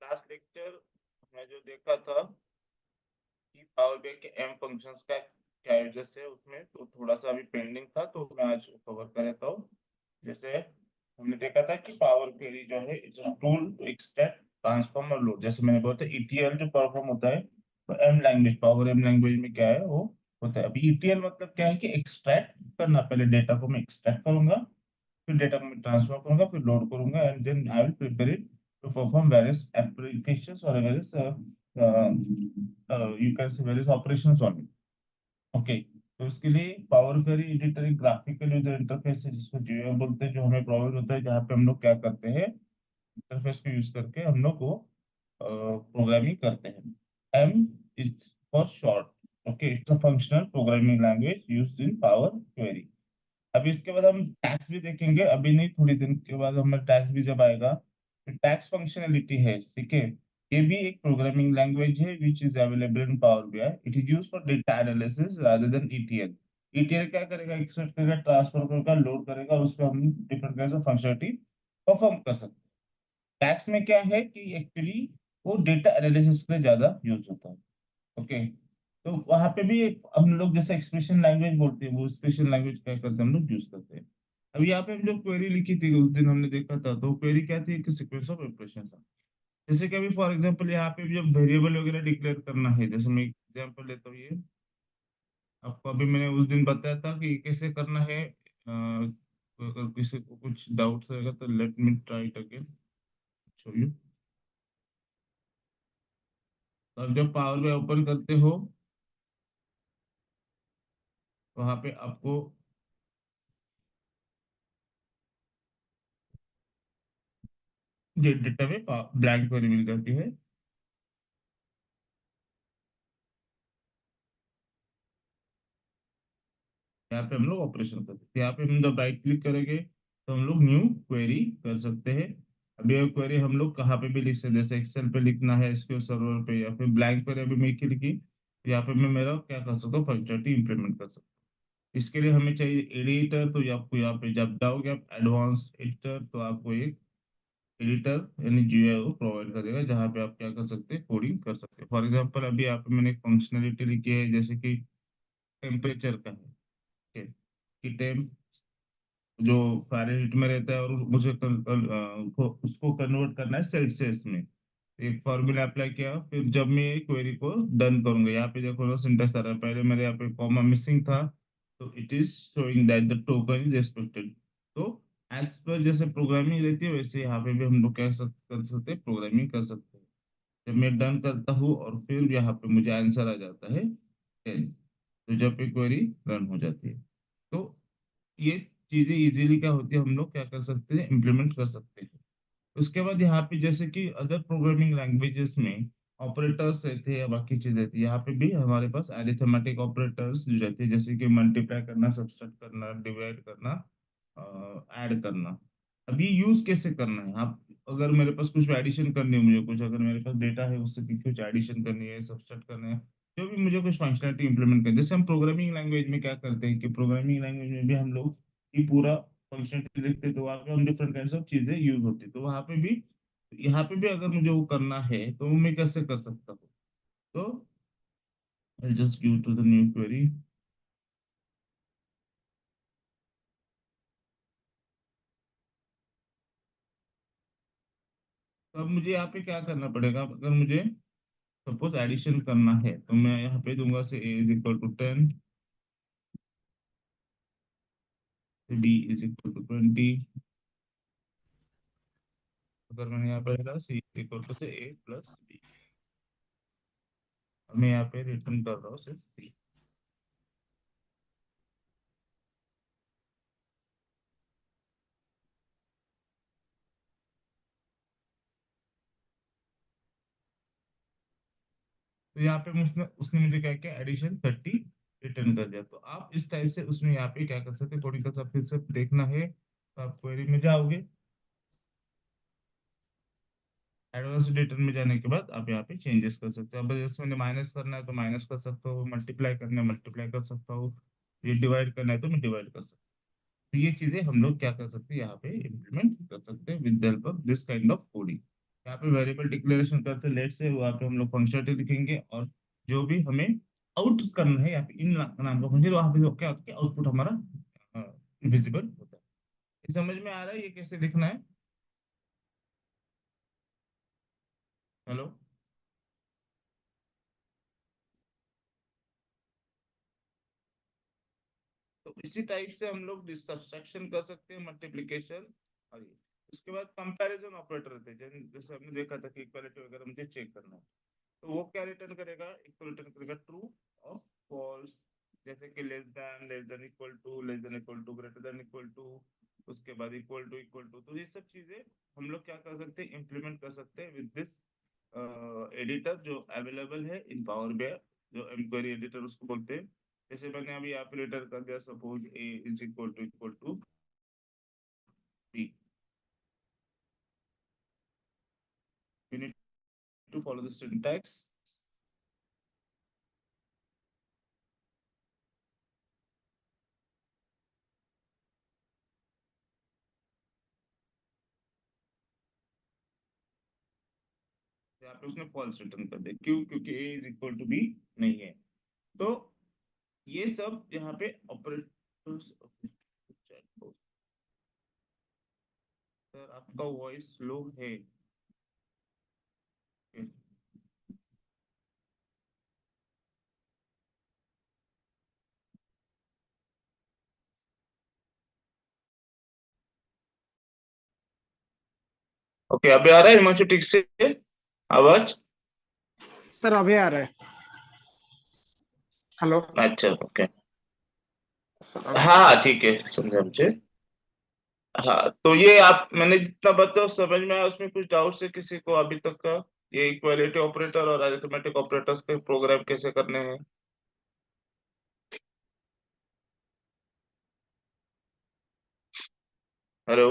Last lecture में जो देखा था कि पावर बीआई के एम फंक्शंस का क्या यूजेस है उसमें, तो थोड़ा सा अभी पेंडिंग था तो मैं आज कवर कर लेता हूँ। जैसे हमने देखा था कि पावर क्वेरी जो है it's a tool to extract transform और लोड। जैसे मैंने बोला था ईटीएल जो परफॉर्म होता है तो M language, power M language में क्या है वो होता है। अभी ईटीएल मतलब क्या है कि एक्सट्रैक्ट करना, पहले डेटा को मैं एक्सट्रैक्ट करूंगा, फिर डेटा को मैं ट्रांसफर करूंगा, फिर लोड करूंगा and then I will prepare it to perform various applications और various you can say various operations on it. Okay, तो इसके लिए पावर क्वेरी एडिटर एक ग्राफिकल यूजर इंटरफेस है जिसको जीयूआई बोलते हैं, जो हमें प्रोवाइड होता है, जहाँ पे हम लोग क्या करते हैं, इंटरफेस को यूज करके हम लोग को प्रोग्रामिंग करते हैं। M is for short. Okay, it's a functional programming language used in power query. अभी इसके बाद हम टैक्स भी देखेंगे, अभी नहीं, थोड़ी दिन के बाद हमें टैक्स भी जब आएगा तो टैक्स फंक्शनैलिटी है, ठीक है। ये भी एक प्रोग्रामिंग लैंग्वेज है which is available in power BI. It is used for data analysis rather than ETL. ETL क्या करेगा, एक्सट्रैक्ट करेगा, ट्रांसफर करेगा, लोड करेगा, उस पर हम different kind of functionality perform कर सकते हैं। टैक्स में क्या है कि एक्चुअली वो डेटा एनालिसिस के लिए ज्यादा यूज होता है। ओके, तो वहां पे भी हम लोग जैसे एक्सप्रेशन लैंग्वेज बोलते हैं, वो एक्सप्रेशन लैंग्वेज क्या करते हैं हम लोग यूज करते हैं। अब यहाँ पे हम जो क्वेरी लिखी थी उस दिन हमने देखा था, तो क्वेरी क्या थी कि सीक्वेंस ऑफ ऑपरेशन था। जैसे कि अभी फॉर एग्जांपल यहाँ पे जब वेरिएबल वगैरह डिक्लेयर करना है, जैसे मैं एग्जांपल लेता हूँ ये आपको, अभी मैंने उस दिन बताया था कि कैसे करना है। अगर किसी को कुछ डाउट्स रहेगा तो let me try it again, show you. अब जब पावर में ओपन करते हो वहां पे आपको ये डेटा में ब्लैंक क्वेरी मिल जाती है। यहाँ पे हम लोग ऑपरेशन करते हैं, यहाँ पे हम जब राइट क्लिक करेंगे तो हम लोग न्यू क्वेरी कर सकते हैं। अब ये क्वेरी हम लोग कहाँ पे भी लिख सकते हैं, जैसे एक्सेल पे लिखना है, एसक्यूएल सर्वर पे, या फिर ब्लैंक क्वेरी अभी मैं की लिखी, तो यहाँ पे मैं मेरा क्या कर सकता हूँ, फंक्शनलिटी इंप्लीमेंट कर सकता हूँ। इसके लिए हमें चाहिए एडिटर, तो आपको यहाँ पे जब जाओगे आप एडवांस एडिटर, तो आपको एक एडिटर यानी जीयूआई को प्रोवाइड करेगा, जहाँ पे आप क्या कर सकते हैं, कोडिंग कर सकते हैं। फॉर एग्जाम्पल अभी यहाँ पे मैंने एक फंक्शनलिटी लिखी है जैसे कि टेम्परेचर का है, ठीक है, कि टेम्प जो फ़ारेनहीट में रहता है और मुझे उसको कन्वर्ट करना है सेल्सियस में। एक फॉर्मूला अप्लाई किया, फिर जब मैं ये क्वेरी को डन करूंगा, यहाँ पे देखो ना सिंटेक्स आ रहा है, पहले मेरे यहाँ पे कॉमा मिसिंग था, तो it is showing that the token is expected. तो एज पर जैसे प्रोग्रामिंग रहती है वैसे यहाँ पे भी हम लोग कर सकते हैं, प्रोग्रामिंग कर सकते हैं। जब मैं डन करता हूँ और फिर यहाँ पे मुझे आंसर आ जाता है 10, तो जब पे क्वेरी रन हो जाती है, तो ये चीजें इजीली क्या होती है, हम लोग क्या कर सकते हैं, इम्प्लीमेंट कर सकते हैं। उसके बाद यहाँ पे जैसे कि अदर प्रोग्रामिंग लैंग्वेजेस में ऑपरेटर्स रहते हैं या बाकी चीजें रहती है, यहाँ पे भी हमारे पास अरिथमेटिक ऑपरेटर्स जो रहते हैं, जैसे कि मल्टीप्लाई करना, सब्सट्रैक्ट करना, डिवाइड करना, ऐड करना। अब ये यूज कैसे करना है, आप अगर मेरे पास कुछ एडिशन करनी है, मुझे कुछ, अगर मेरे पास डेटा है उससे कुछ एडिशन करनी है, सब्सट्रैक्ट करना है, जो भी मुझे कुछ फंक्शनलिटी इंप्लीमेंट करनी है, जैसे हम प्रोग्रामिंग लैंग्वेज में क्या करते हैं कि प्रोग्रामिंग लैंग्वेज में भी हम लोग ये पूरा फंक्शन लिखते हैं, तो वहाँ पे हम डिफरेंट काइंड ऑफ चीजें यूज होती है, तो वहाँ पे भी, यहाँ पे भी अगर मुझे वो करना है तो मैं कैसे कर सकता हूँ। तो I just give to the new query. तो अब मुझे यहाँ पे क्या करना पड़ेगा, अगर मुझे सपोज एडिशन करना है तो मैं यहाँ पे दूंगा से a is equal to 10, b is equal to 20। अगर मैंने यहाँ पे डाला c इज इक्वल टू से a प्लस b, मैं यहाँ पे रिटर्न कर रहा हूँ सिर्फ c। तो यहाँ पे उसने उसने मुझे क्या किया, एडिशन 30 रिटर्न कर दिया। तो आप इस टाइप से उसमें यहाँ पे क्या कर सकते हैं, कोडिंग का सब फिर से देखना है तो आप क्वेरी में जाओगे, एडवांस एडिटर में जाने के बाद आप यहाँ पे चेंजेस कर सकते हो। अब जैसे मैंने माइनस करना है तो माइनस कर सकता हूँ, मल्टीप्लाई करना है मल्टीप्लाई कर सकता हूँ, ये डिवाइड करना है तो मैं डिवाइड कर सकता हूँ। तो ये चीजें हम लोग क्या कर सकते हैं, यहाँ पे इम्प्लीमेंट कर सकते हैं with the help of this kind of coding. यहाँ पे वेरिएबल डिक्लेरेशन करते हैं, लेट से वहाँ पे हम लोग फंक्शनलिटी लिखेंगे, और जो भी हमें आउट करना है, या फिर इन नाम का फंक्शन, वहाँ पे जो क्या होता है, आउटपुट हमारा विजिबल होता है। ये समझ में आ रहा है ये कैसे लिखना है? हेलो। तो इसी टाइप से हम लोग सब्सट्रैक्शन कर सकते हैं, मल्टीप्लिकेशन। और ये उसके बाद कंपैरिजन ऑपरेटर रहते हैं, जैसे हमने देखा था कि इक्वालिटी वगैरह मुझे चेक करना है, तो वो क्या रिटर्न करेगा? इक्वल रिटर्न करेगा ट्रू और फॉल्स। जैसे कि less than equal to, less than equal to, greater than equal to, उसके बाद इक्वल टू। तो ये सब चीजें हम लोग क्या कर सकते हैं, इम्प्लीमेंट कर सकते हैं विद दिस एडिटर जो अवेलेबल है इन पावर बीआई, जो एमक्वेरी एडिटर उसको बोलते हैं। जैसे मैंने अभी यहाँ पे एडिटर कर दिया, suppose A is equal to B, you need to follow the syntax. यहाँ पे उसने फॉल्स रिटर्न कर दिया, क्यों? क्योंकि A is equal to B नहीं है। तो ये सब यहाँ पे ऑपरेटर्स। सर आपका वॉइस लो है। ओके, अभी आ रहा है हिमांशु ठीक से आवाज? सर अभी आ रहा है। हेलो अच्छा, ओके। सर, अभी आ रहा हाँ ठीक है, समझा मुझे। हाँ, तो ये आप, मैंने जितना बताया समझ में आया? उसमें कुछ डाउट्स है किसी को अभी तक का? ये इक्वालिटी ऑपरेटर और अरिथमेटिक ऑपरेटर्स के प्रोग्राम कैसे करने हैं? Hello.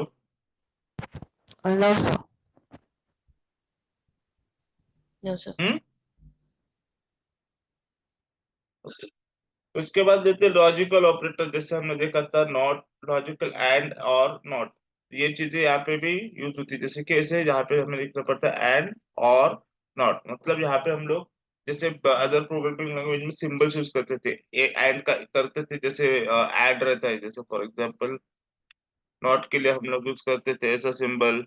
No, sir. No, sir. हम्म। उसके बाद देते लॉजिकल ऑपरेटर, जैसे हमने देखा था नॉट, लॉजिकल एंड और नॉट। ये चीजें यहाँ पे भी यूज होती है, जैसे कि ऐसे यहाँ पे हमें लिखना पड़ता है एंड और नॉट। मतलब यहाँ पे हम लोग जैसे अदर प्रोग्रामिंग लैंग्वेज में सिंबल्स यूज करते थे, एंड का करते थे, जैसे ऐड रहता है, जैसे फॉर एग्जांपल नॉट के लिए हम लोग यूज करते थे ऐसा सिंबल,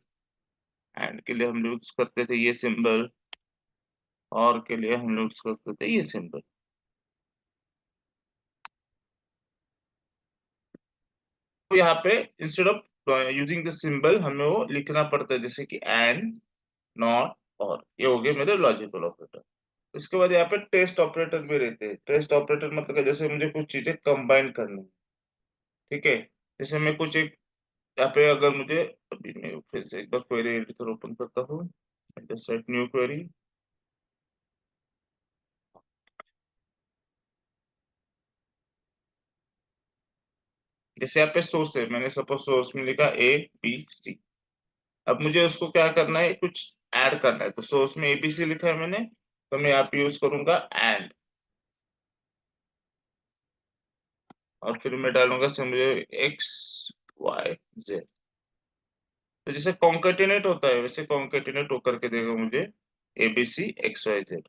एंड के लिए हम लोग यूज करते थे ये सिंबल, और के लिए हम लोग यूज करते थे ये सिंबल। तो यहाँ पे instead of using the symbol हमें वो लिखना पड़ता है, जैसे कि एंड, नॉट, और। ये हो गए मेरे लॉजिकल ऑपरेटर। इसके बाद यहाँ पे टेस्ट ऑपरेटर भी रहते हैं। टेस्ट ऑपरेटर मतलब कि जैसे मुझे कुछ चीजें कंबाइन करनी है, ठीक है? जैसे मैं कुछ एक, यहाँ पे अगर मुझे, अभी मैं फिर से एक बार क्वेरी एडिटर ओपन करता हूँ, सेट न्यू क्वेरी। जैसे यहाँ पे सोर्स है, मैंने सपोज सोर्स में लिखा ABC। अब मुझे उसको क्या करना है, कुछ ऐड करना है, तो सोर्स में ABC लिखा है मैंने, तो मैं यहाँ पे यूज करूंगा एंड, और फिर मैं डालूंगा से मुझे XYZ। तो जैसे कॉन्केटिनेट होता है वैसे कॉन्केटिनेट होकर के देगा मुझे ABC XYZ।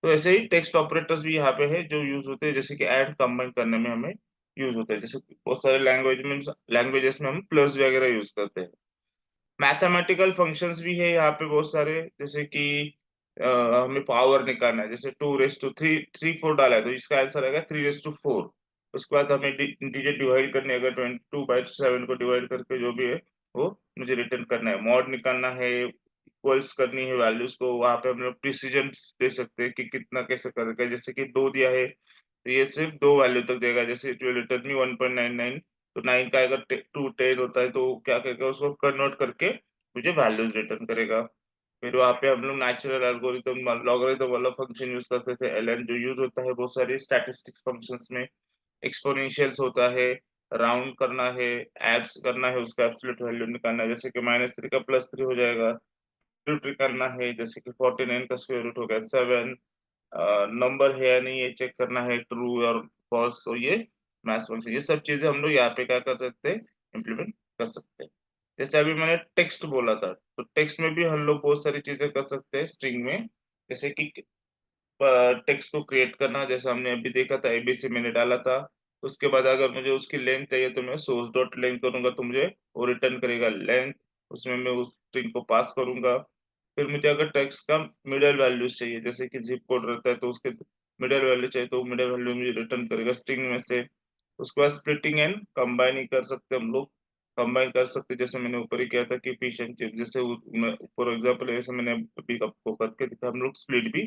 तो ऐसे ही टेक्स्ट ऑपरेटर्स भी यहाँ पे है जो यूज होते हैं, जैसे कि ऐड कंबाइन करने में हमें यूज होता है। जैसे बहुत सारे लैंग्वेजेस में हम प्लस वगैरह यूज करते हैं। मैथमेटिकल फंक्शंस भी है यहाँ पे बहुत सारे, जैसे कि हमें पावर निकालना है, जैसे 2 रेस टू 3, 3 4 डाला है, तो इसका आंसर आएगा 3 रेस टू 4। उसके बाद हमें इंटीजर डिवाइड करने, अगर 22/7 को डिवाइड करके जो भी है वो मुझे रिटर्न करना है। मॉड निकालना है, इक्वल्स करनी है वैल्यूज को, वहां पे हम लोग प्रिसीजन दे सकते हैं कि कितना कैसे करेगा। जैसे कि 2 दिया है तो ये सिर्फ 2 वैल्यू तक देगा, जैसे इट विल रिटर्न मी 1.99। तो 9 का अगर 2 10 होता है तो क्या करेगा, उसको कन्वर्ट करके मुझे वैल्यूज रिटर्न करेगा। फिर वहाँ पे हम लोग नेचुरल एल्गोरिथम, लॉगरिथम वाला फंक्शन यूज करते थे, LN, जो यूज होता है बहुत सारे स्टैटिस्टिक्स फंक्शंस में। एक्सपोनेंशियल्स होता है, राउंड करना है, एब्स करना है, उसका एब्सोल्यूट वैल्यू निकालना है, जैसे कि -3 का +3 हो जाएगा। रूट करना है, जैसे कि 49 का स्क्वायर रूट हो गया 7। नंबर है या नहीं ये चेक करना है, ट्रू और फॉल्स। तो ये मैथ्स फंक्शन, ये सब चीजें हम लोग यहाँ पे क्या कर सकते हैं, इम्प्लीमेंट कर सकते हैं। जैसे अभी मैंने टेक्स्ट बोला था, तो टेक्स्ट में भी हम लोग बहुत सारी चीजें कर सकते हैं स्ट्रिंग में। जैसे कि टेक्स्ट को क्रिएट करना, जैसे हमने अभी देखा था एबीसी मैंने डाला था। उसके बाद अगर मुझे उसकी लेंथ चाहिए तो मैं सोर्स डॉट लेंथ करूंगा, तो मुझे वो रिटर्न करेगा लेंथ। उसमें मैं उस स्ट्रिंग को पास करूंगा। फिर मुझे अगर टेक्स्ट का मिडल वैल्यूज चाहिए, जैसे कि जिप कोड रहता है तो उसके मिडल वैल्यू चाहिए, तो मिडल वैल्यू मुझे रिटर्न करेगा स्ट्रिंग में से। उसके बाद स्प्लिटिंग एंड कंबाइनिंग कर सकते हैं हम लोग। कंबाइन कर सकते हैं, जैसे मैंने ऊपर ही किया था कि फिश एंड चिप, जैसे फॉर एग्जाम्पल ऐसे मैंने अभी आपको करके दिखा, हम लोग स्प्लिट भी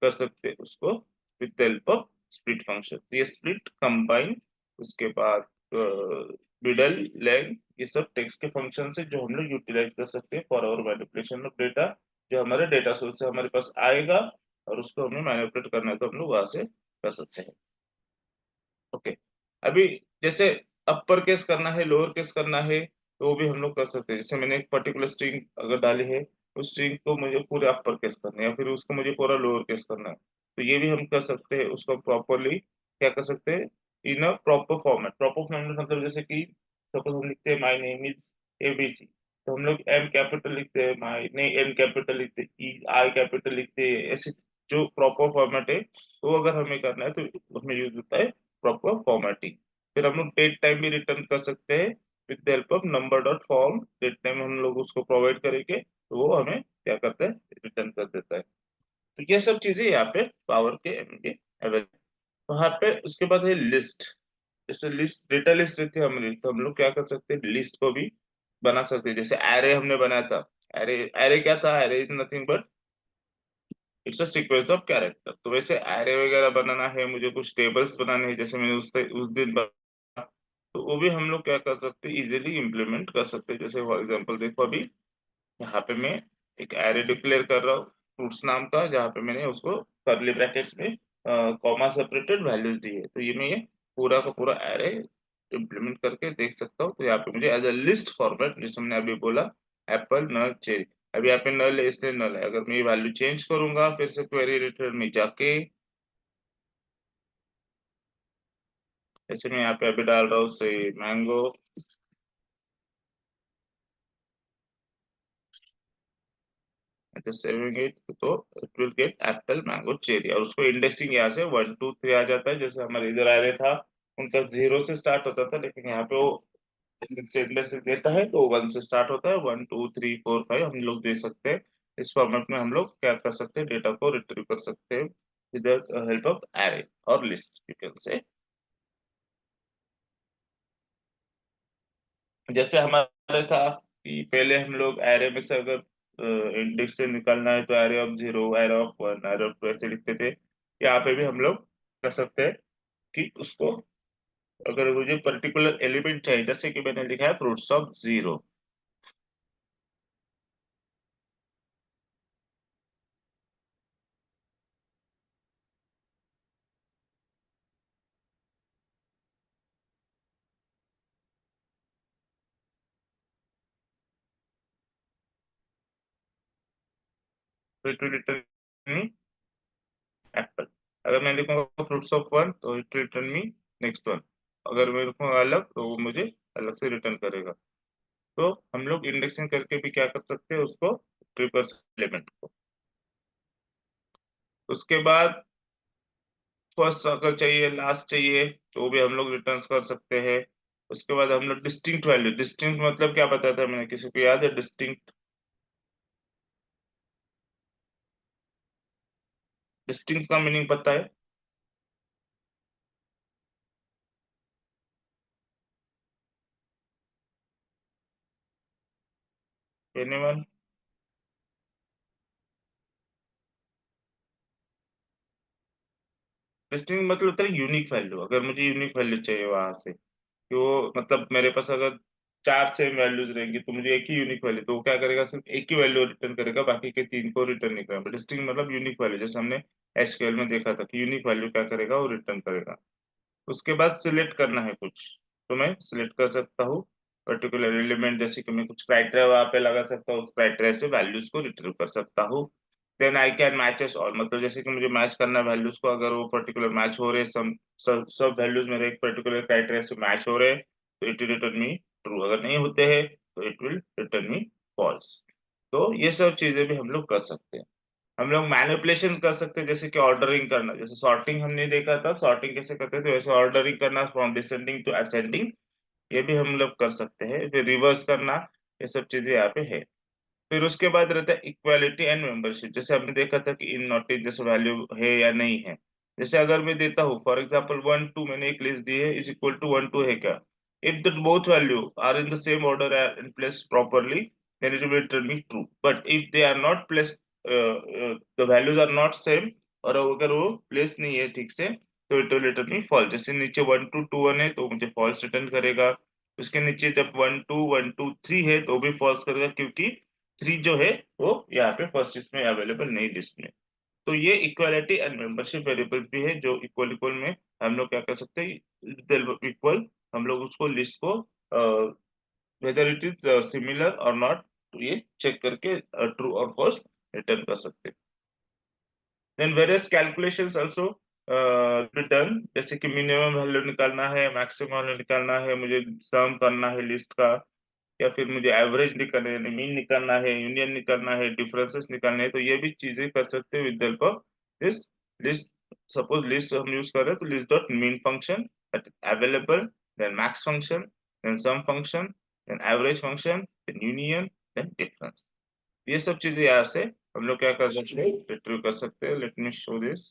कर सकते हैं उसको with the help of split function. तो ये स्प्लिट, कंबाइन, उसके बाद मिडल, लेंथ, ये सब टेक्स्ट के फंक्शन से जो हम लोग यूटिलाइज कर सकते हैं for our manipulation of data. जो हमारे डेटा सोर्स से हमारे पास आएगा और उसको हमें मैनिपुलेट करना है तो हम लोग वहां से कर सकते हैं। ओके। अभी जैसे अपर केस करना है, लोअर केस करना है, तो वो भी हम लोग कर सकते हैं। जैसे मैंने एक पर्टिकुलर स्ट्रिंग अगर डाली है, उस स्ट्रिंग को मुझे पूरे अपर केस करना है या फिर उसको मुझे पूरा लोअर केस करना है, तो ये भी हम कर सकते हैं। उसको प्रॉपरली क्या कर सकते हैं, in a proper format. Proper format मतलब जैसे कि सपोज हम लिखते हैं माई नेम इज एबीसी, तो हम लोग एम कैपिटल लिखते हैं, माई नहीं एन कैपिटल लिखते हैं, ई आई कैपिटल लिखते हैं, ऐसे जो प्रॉपर फॉर्मेट है वो अगर हमें करना है तो उसमें यूज होता है प्रॉपर फॉर्मेटिंग। फिर हम लोग डेट टाइम भी रिटर्न कर सकते हैं with the help of number dot form. Date time हम लोग उसको प्रोवाइड करेंगे तो वो हमें क्या करता है, रिटर्न कर देता है। तो ये सब चीजें यहाँ पे पावर के एम के अवेलेबल। वहाँ पे उसके बाद है लिस्ट। जैसे लिस्ट, डेटा लिस्ट रहती है हमारी, तो हम लोग क्या कर सकते हैं, लिस्ट को भी बना सकते हैं। जैसे एरे हमने बनाया था, एरे एरे क्या था, array is nothing but it's a sequence of character. तो वैसे एरे वगैरह बनाना है, मुझे कुछ टेबल्स बनाने हैं, जैसे मैंने उस दिन तो वो भी हम लोग क्या कर सकते हैं, इजीली इम्प्लीमेंट कर सकते हैं। जैसे फॉर एग्जांपल देखो, अभी यहाँ पे मैं एक एरे डिक्लेयर कर रहा हूँ फ्रूट्स नाम का, जहाँ पे मैंने उसको कर्ली ब्रैकेट्स में कॉमा सेपरेटेड वैल्यूज दी है। तो ये मैं ये पूरा का पूरा एरे इम्प्लीमेंट करके देख सकता हूँ। तो यहाँ पे मुझे एज अ लिस्ट फॉर्मेट, जैसे हमने अभी बोला, एप्पल नल चेरी, अभी यहाँ पे नल है इसलिए नल है। अगर मैं ये वैल्यू चेंज करूंगा फिर से क्वेरी रिटर्न में जाके, जैसे मैं यहाँ पे अभी डाल रहा हूँ से मैंगो, सेविंग इट, तो it will get Apple mango cherry. और उसको इंडेक्सिंग यहाँ से 1 2 3 आ जाता है। जैसे हमारे इधर आ रहे था उनका 0 से स्टार्ट होता था, लेकिन यहाँ पे वो इंडेक्सिंग देता है तो 1 से स्टार्ट होता है, 1 2 3 4 5 हम लोग दे सकते हैं। इस फॉर्मेट में हम लोग क्या कर सकते हैं, डेटा को रिट्रीव कर सकते हैं with the help of array और लिस्ट यू कैन से। जैसे हमारे था कि पहले हम लोग एरे में से अगर इंडेक्स से निकालना है तो array of 0, array of 1, array of 2 ऐसे लिखते थे। यहाँ पे भी हम लोग कर सकते हैं कि उसको, अगर मुझे पर्टिकुलर एलिमेंट चाहिए, जैसे कि मैंने लिखा है फ्रूट्स ऑफ 0, तो it will return me Apple. अगर मैं लिखूंगा फ्रूट्स ऑफ 1 तो it will return me next one. अगर मैं लिखूंगा अलग तो वो मुझे अलग से रिटर्न करेगा। तो हम लोग इंडेक्सिंग करके भी क्या कर सकते हैं, उसको ट्रिपर एलिमेंट को। उसके बाद फर्स्ट अगर चाहिए, लास्ट चाहिए, तो भी हम लोग रिटर्न कर सकते हैं। उसके बाद हम लोग डिस्टिंक्ट वैल्यू, डिस्टिंक्ट मतलब क्या बताया था मैंने, किसी को याद है डिस्टिंक्ट? डिस्टिंक्ट का मीनिंग पता है? एनीवन? डिस्टिंक्ट मतलब होता है यूनिक वैल्यू। अगर मुझे यूनिक वैल्यू चाहिए वहां से, कि वो मतलब मेरे पास अगर 4 सेम वैल्यूज रहेंगी तो मुझे एक ही यूनिक वैल्यू, तो वो क्या करेगा, सिर्फ एक ही वैल्यू रिटर्न करेगा, बाकी के 3 को रिटर्न नहीं करेगा। डिस्टिंक्ट मतलब यूनिक वैल्यू, जैसे हमने एसक्यूएल में देखा था कि यूनिक वैल्यू क्या करेगा, वो रिटर्न करेगा। उसके बाद सिलेक्ट करना है कुछ, तो मैं सिलेक्ट कर सकता हूँ पर्टिकुलर एलिमेंट, जैसे कि मैं कुछ क्राइटेरिया वहां पे लगा सकता हूँ, उस क्राइटेरिया से वैल्यूज को रिट्रीव कर सकता हूँ। Then I can matches all, मतलब जैसे कि मुझे मैच करना है वैल्यूज को, अगर वो पर्टिकुलर मैच हो रहे, सब वैल्यूज मेरे एक पर्टिकुलर क्राइटेरिया से मैच हो रहे, तो it will return me true. अगर नहीं होते हैं तो इट विल रिटर्निंग फॉल्स। तो ये सब चीजें भी हम लोग कर सकते हैं। हम लोग मैनिपुलेशन कर सकते हैं, जैसे कि ऑर्डरिंग करना, जैसे सॉर्टिंग हमने देखा था, सॉर्टिंग कैसे करते थे, वैसे ऑर्डरिंग करना फ्रॉम डिसेंडिंग टू असेंडिंग, ये भी हम लोग कर सकते हैं। फिर रिवर्स करना, ये सब चीजें यहाँ पे है। फिर उसके बाद रहता है इक्वालिटी एंड मेंबरशिप। जैसे हमने देखा था कि इन नॉटिंग जैसे वैल्यू है या नहीं है। जैसे अगर मैं देता हूँ फॉर एग्जांपल 1 2, मैंने एक लिस्ट दी है, इज इक्वल टू 1 2 है क्या, if the both value are in the same order and in place properly, then it will return me true. But if they are not place, the values are not same, और अगर वो place नहीं है ठीक से, तो it will return me false. जैसे नीचे 1 2 2 1 है तो मुझे फॉल्स रिटर्न करेगा। उसके नीचे जब 1 2 1 2 3 है तो भी फॉल्स करेगा, क्योंकि 3 जो है वो यहाँ पे फर्स्ट इसमें अवेलेबल नहीं लिस्ट में। तो ये इक्वालिटी एंड मेंबरशिप वेरिएबल भी है, जो इक्वल इक्वल में हम लोग क्या कर सकते हैं, इक्वल हम लोग उसको लिस्ट को वेदर इट इज सिमिलर और नॉट, तो ये चेक करके ट्रू और फॉल्स रिटर्न कर सकते हैं। Then various calculations also be done, जैसे कि मिनिमम वैल्यू निकालना है, मैक्सिमम वैल्यू निकालना है, मुझे सम करना है लिस्ट का, या फिर मुझे एवरेज निकालना है, मीन निकालना है, यूनियन निकालना है, डिफरेंसेस निकालने हैं, तो ये भी चीजें कर सकते हैं with help of this list. Suppose list हम यूज कर रहे हैं तो list dot mean function available, then max function, then sum function, then average function, then union, then difference. ये सब चीजें यहाँ से हम लोग क्या कर सकते हैं, रिट्रीव कर सकते हैं। Let me show this.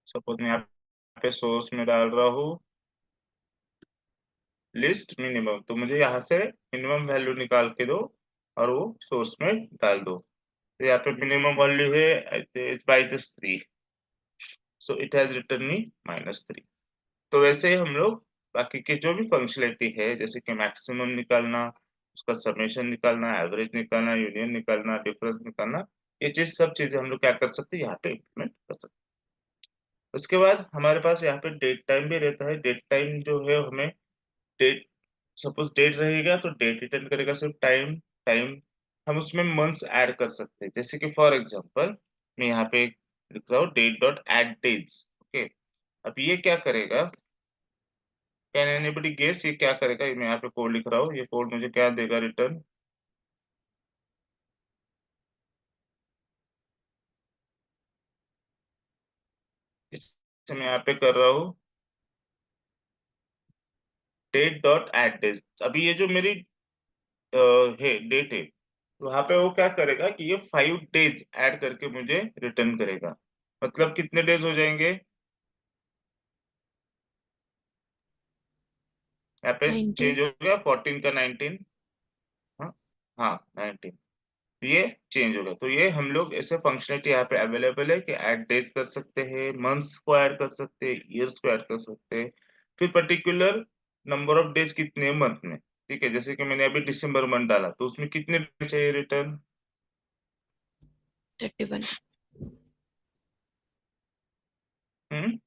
Suppose मैं यहाँ पे सोर्स में डाल रहा हूँ लिस्ट मिनिमम, तो मुझे यहाँ से मिनिमम वैल्यू निकाल के दो और वो सोर्स में डाल दो। तो यहाँ पे मिनिमम वैल्यू है by this 3, so it has return me -3। तो वैसे ही हम लोग बाकी के जो भी फंक्शनलिटी है, जैसे कि मैक्सिमम निकालना, उसका समेशन निकालना, एवरेज निकालना, यूनियन निकालना, डिफरेंस निकालना, ये चीज सब चीजें हम लोग क्या कर सकते हैं, यहाँ पे इम्प्लीमेंट कर सकते हैं। उसके बाद हमारे पास यहाँ पे डेट टाइम भी रहता है। डेट टाइम जो है हमें डेट, सपोज डेट रहेगा तो डेट रिटर्न करेगा, सिर्फ टाइम टाइम। हम उसमें मंथ्स ऐड कर सकते हैं, जैसे कि फॉर एग्जांपल मैं यहाँ पे लिख रहा हूँ date dot add days. Okay, अब ये क्या करेगा, कैन एनीबडी गेस ये क्या करेगा। मैं यहाँ पे कोड लिख रहा हूँ, ये कोड मुझे क्या देगा रिटर्न। इसे मैं यहाँ पे कर रहा हूँ डेट डॉट एड डेज। अभी ये जो मेरी है डेट है, तो वहां पे वो क्या करेगा कि ये 5 डेज ऐड करके मुझे रिटर्न करेगा। मतलब कितने डेज हो जाएंगे, यहाँ पे चेंज 19. हो गया 14 का 19। हाँ, हाँ 19, ये चेंज होगा। तो ये हम लोग ऐसे फंक्शनलिटी यहाँ पे अवेलेबल है कि ऐड डेज कर सकते हैं, मंथ्स को ऐड कर सकते हैं, ईयर्स को ऐड कर सकते हैं, फिर पर्टिकुलर नंबर ऑफ डेज कितने मंथ में। ठीक है, जैसे कि मैंने अभी दिसंबर मंथ डाला, तो उसमें कितने day चाहिए रिटर्न। 31. हम्म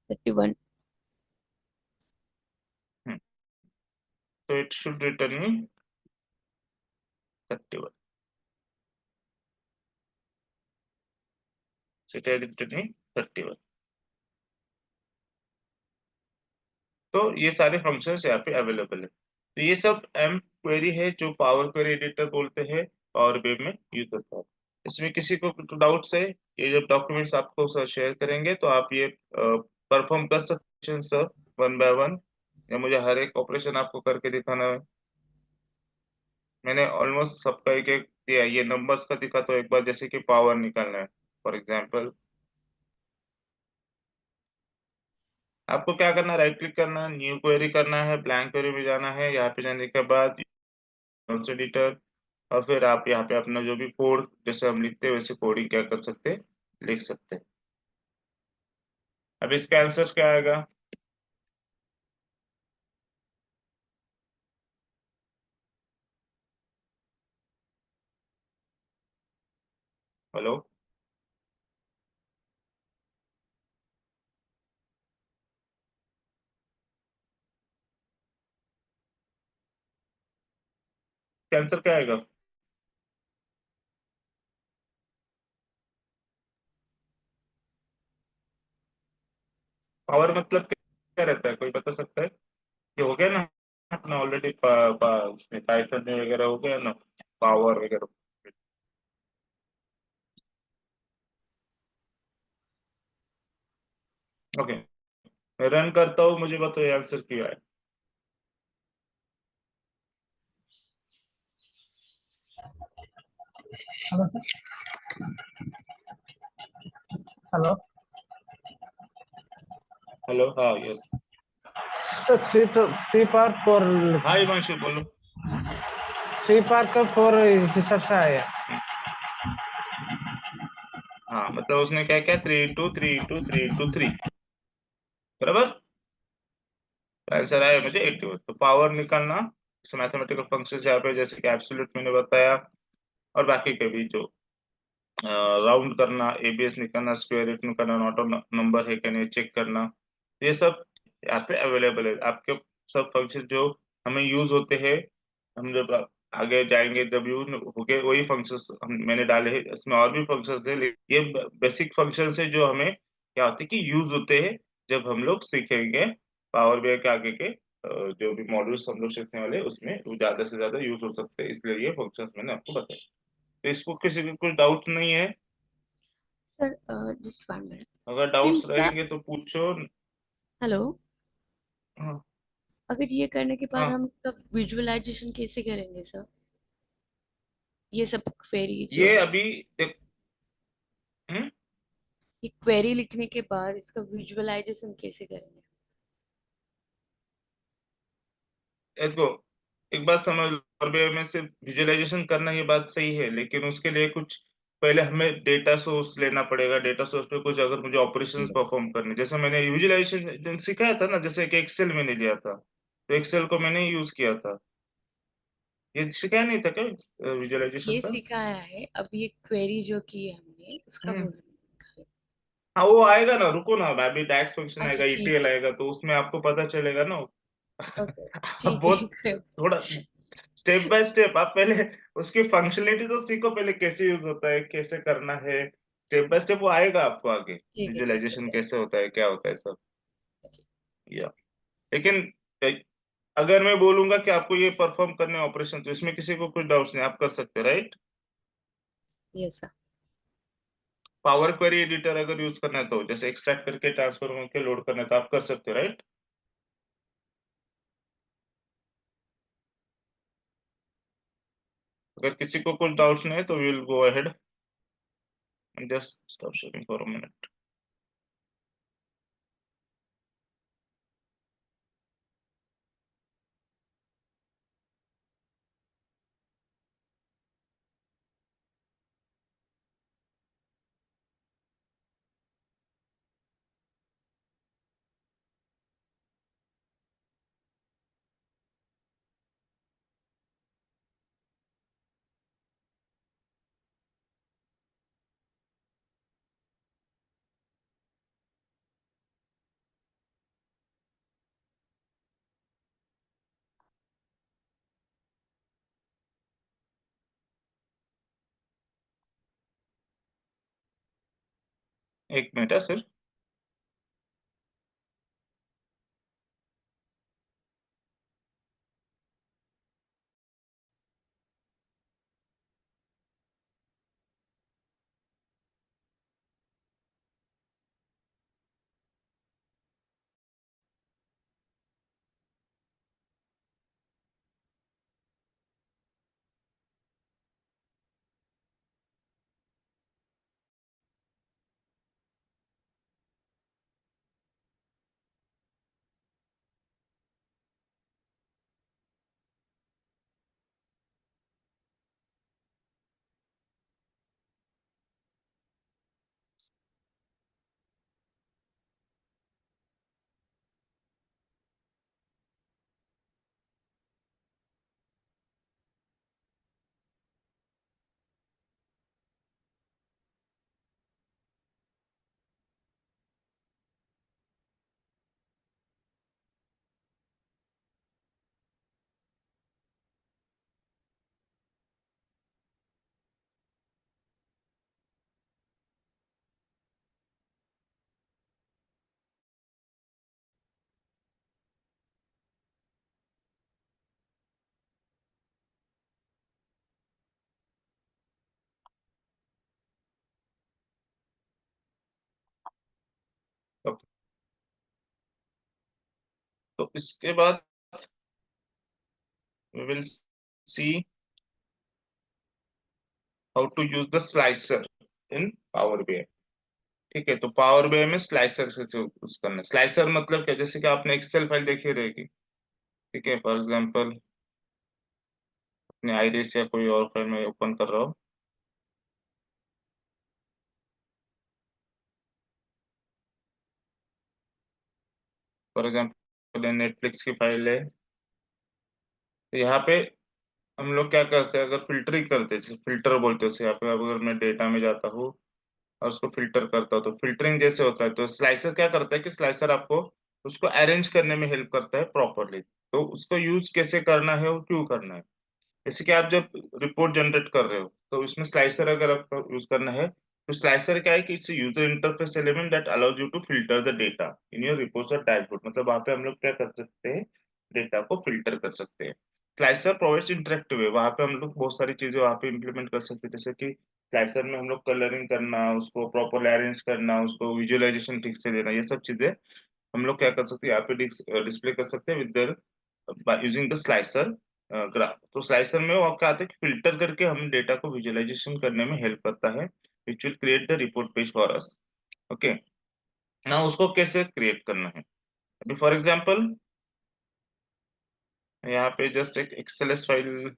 31. हम्म, तो it should return me 31, it return me 31। तो ये सारे फंक्शंस यहाँ पे अवेलेबल है। तो ये सब एम क्वेरी है, जो पावर क्वेरी एडिटर बोलते हैं, पावर बी में यूज होता है। इसमें किसी को डाउट्स है, ये जब डॉक्यूमेंट्स आपको सर शेयर करेंगे तो आप ये परफॉर्म कर सकते हैं सर, वन बाय वन, या मुझे हर एक ऑपरेशन आपको करके दिखाना है। मैंने ऑलमोस्ट सबका एक एक दिया। ये नंबर्स का दिखा तो एक बार, जैसे कि पावर निकालना है फॉर एग्जाम्पल, आपको क्या करना है, राइट क्लिक करना है, न्यू क्वेरी करना है, ब्लैंक क्वेरी में जाना है। यहाँ पे जाने के बाद एडिटर, और फिर आप यहाँ पे अपना जो भी कोड जैसे हम लिखते हैं वैसे कोडिंग क्या कर सकते हैं, लिख सकते हैं। अब इसका आंसर क्या आएगा। हेलो, इसका आंसर क्या आएगा। पावर मतलब क्या रहता है, कोई बता सकता है? ये हो गया ना अपना ऑलरेडी, उसमें पाइथन में वगैरह हो गया ना, पावर वगैरह। ओके, मैं रन करता हूँ, मुझे बताओ आंसर क्या है। Hello sir. हेलो। हेलो, हाँ, यस। तो थ्री पावर फोर। हाँ हिमांशु बोलो। थ्री पावर का फोर इस हिसाब से आया। हम्म, हाँ मतलब उसने क्या क्या, 3 इंटू 3 इंटू 3 इंटू 3, बराबर। आंसर आया मुझे 81। तो पावर निकालना, मैथमेटिकल फंक्शन यहाँ पे जैसे कि एब्सोल्यूट मैंने बताया, और बाकी के भी जो राउंड करना, एबीएस निकालना, स्क्वायर रूट निकालना, नॉट ऑन नंबर है क्या नहीं चेक करना, ये सब यहाँ पे अवेलेबल है आपके। सब फंक्शन जो हमें यूज होते हैं, हम जब आगे जाएंगे जब यूज होंगे वही फंक्शंस हम मैंने डाले हैं। इसमें और भी फंक्शंस है, लेकिन ये बेसिक फंक्शंस है जो हमें क्या होते हैं कि यूज होते हैं जब हम लोग सीखेंगे पावर बीआई के आगे के जो भी मॉड्यूल्स हम लोग सीखने वाले हैं, उसमें वो ज्यादा से ज्यादा यूज हो सकते हैं, इसलिए ये फंक्शंस मैंने आपको बताया। तो इसको किसी को कुछ डाउट नहीं है? Sir just 1 minute. अगर तो डाउट्स इसका रहेंगे तो पूछो। हेलो, हाँ, अगर ये करने के बाद हाँ, हम इसका विजुअलाइजेशन कैसे करेंगे सर? ये सब क्वेरी जो ये है, अभी देख। हम्म, ये क्वेरी लिखने के बाद इसका विजुअलाइजेशन कैसे करेंगे? देखो, एक बात समझ लो, Power BI में सिर्फ विजुअलाइजेशन करना ये बात सही है, लेकिन उसके लिए कुछ पहले हमें डेटा सोर्स लेना पड़ेगा। डेटा सोर्स पे कुछ अगर मुझे ऑपरेशंस यस। परफॉर्म करने, जैसे मैंने विजुअलाइजेशन सिखाया था ना, जैसे कि एक्सेल मैंने लिया था, तो एक्सेल को मैंने यूज किया था। ये सिखाया नहीं था क्या विजुअलाइजेशन ये का? सिखाया है, अब ये क्वेरी जो की है हमने उसका हम्म, बोल रहे हैं। हाँ वो आएगा ना, रुको ना, अभी डैक्स फंक्शन अच्छा आएगा, ठीक ईटीएल है। आएगा, तो उसमें आपको पता चलेगा ना। ओके, अब ठीक बहुत है। थोड़ा स्टेप बाय स्टेप, आप पहले उसकी फंक्शनलिटी तो सीखो, पहले कैसे यूज होता है, कैसे करना है, स्टेप बाय स्टेप वो आएगा आपको आगे, ठीक है विजुअलाइजेशन सर। कैसे होता है, क्या होता है सब। ओके। या लेकिन अगर मैं बोलूंगा कि आपको ये परफॉर्म करने ऑपरेशन, तो इसमें किसी को कुछ डाउट्स नहीं, आप कर सकते, right? Yes sir. Power query editor अगर यूज करना है तो जैसे एक्सट्रैक्ट करके ट्रांसफर करके लोड करना है तो आप कर सकते हो, राइट? अगर किसी को कुछ डाउट्स नहीं है तो we will go ahead and just stop sharing for a minute. एक मिनट है सर। तो इसके बाद we will see how to use the slicer in Power BI। ठीक है, तो पावर BI में स्लाइसर से यूज करना है। स्लाइसर मतलब क्या, जैसे कि आपने एक्सेल फाइल देखी रहेगी, ठीक है, फॉर एग्जांपल अपने आइरिस या कोई और फाइल में ओपन कर रहा हूँ। फॉर एग्जांपल नेटफ्लिक्स की फाइल है, तो यहाँ पे हम लोग क्या करते हैं, अगर फिल्टरिंग करते हैं, जैसे फिल्टर बोलते हैं उसे, यहाँ पे अगर मैं डेटा में जाता हूँ और उसको फिल्टर करता हूँ, तो फिल्टरिंग जैसे होता है, तो स्लाइसर क्या करता है कि स्लाइसर आपको उसको अरेंज करने में हेल्प करता है प्रॉपरली। तो उसको यूज कैसे करना है और क्यों करना है, जैसे कि आप जब रिपोर्ट जनरेट कर रहे हो तो उसमें स्लाइसर अगर आपको यूज करना है, तो स्लाइसर क्या है कि it's user interface element that allows you to filter the data in your reports और डैशबोर्ड। मतलब वहां पे हम लोग क्या कर सकते हैं, डेटा को फिल्टर कर सकते हैं। स्लाइसर प्रोवाइड्स इंटरेक्टिव है, वहां पे हम लोग बहुत सारी चीजें वहां पे इंप्लीमेंट कर सकते हैं, जैसे कि स्लाइसर में हम लोग कलरिंग करना, उसको प्रॉपर अरेंज करना, उसको विजुअलाइजेशन ठीक से देना, ये सब चीजें हम लोग क्या कर सकते हैं, यहाँ पे डिस्प्ले कर सकते हैं with using the slicer graph. तो स्लाइसर में वो क्या आता है कि फिल्टर करके हम डेटा को विजुअलाइजेशन करने में हेल्प करता है, which will create the report page for us. Okay, ना उसको कैसे क्रिएट करना है, अभी फॉर एग्जांपल यहाँ पे जस्ट एक XLS file,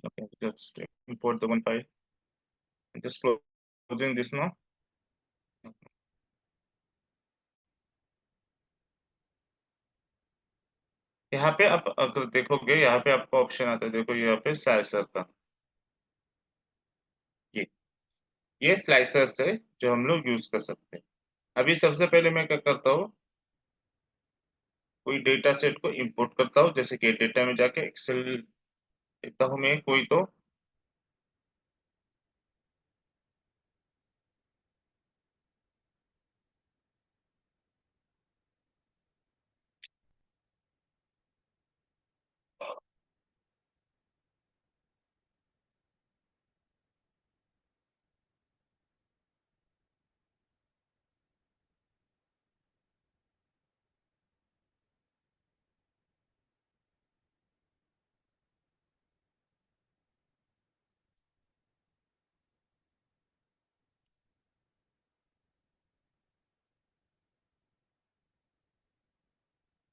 okay just import the one file, just closing this now। यहाँ पे आप अगर देखोगे, यहाँ पे आपको ऑप्शन आता है, देखो यहाँ पे स्लाइसर का, ये ये स्लाइसर है जो हम लोग यूज कर सकते हैं। अभी सबसे पहले मैं क्या करता हूँ, कोई डेटा सेट को इंपोर्ट करता हूँ, जैसे कि डेटा में जाके एक्सेल लिखता हूँ मैं कोई, तो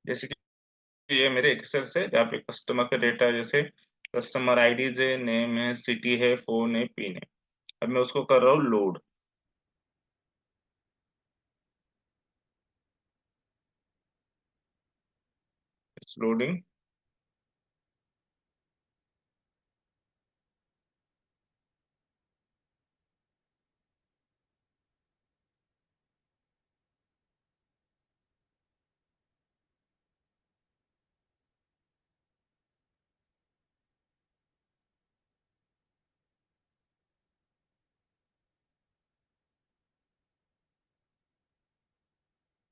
जैसे कि ये मेरे एक्सेल से जहाँ पे कस्टमर का डेटा है, जैसे कस्टमर आईडीज है, नेम है, सिटी है, फोन है, पिन है। अब मैं उसको कर रहा हूँ लोड, इट्स लोडिंग।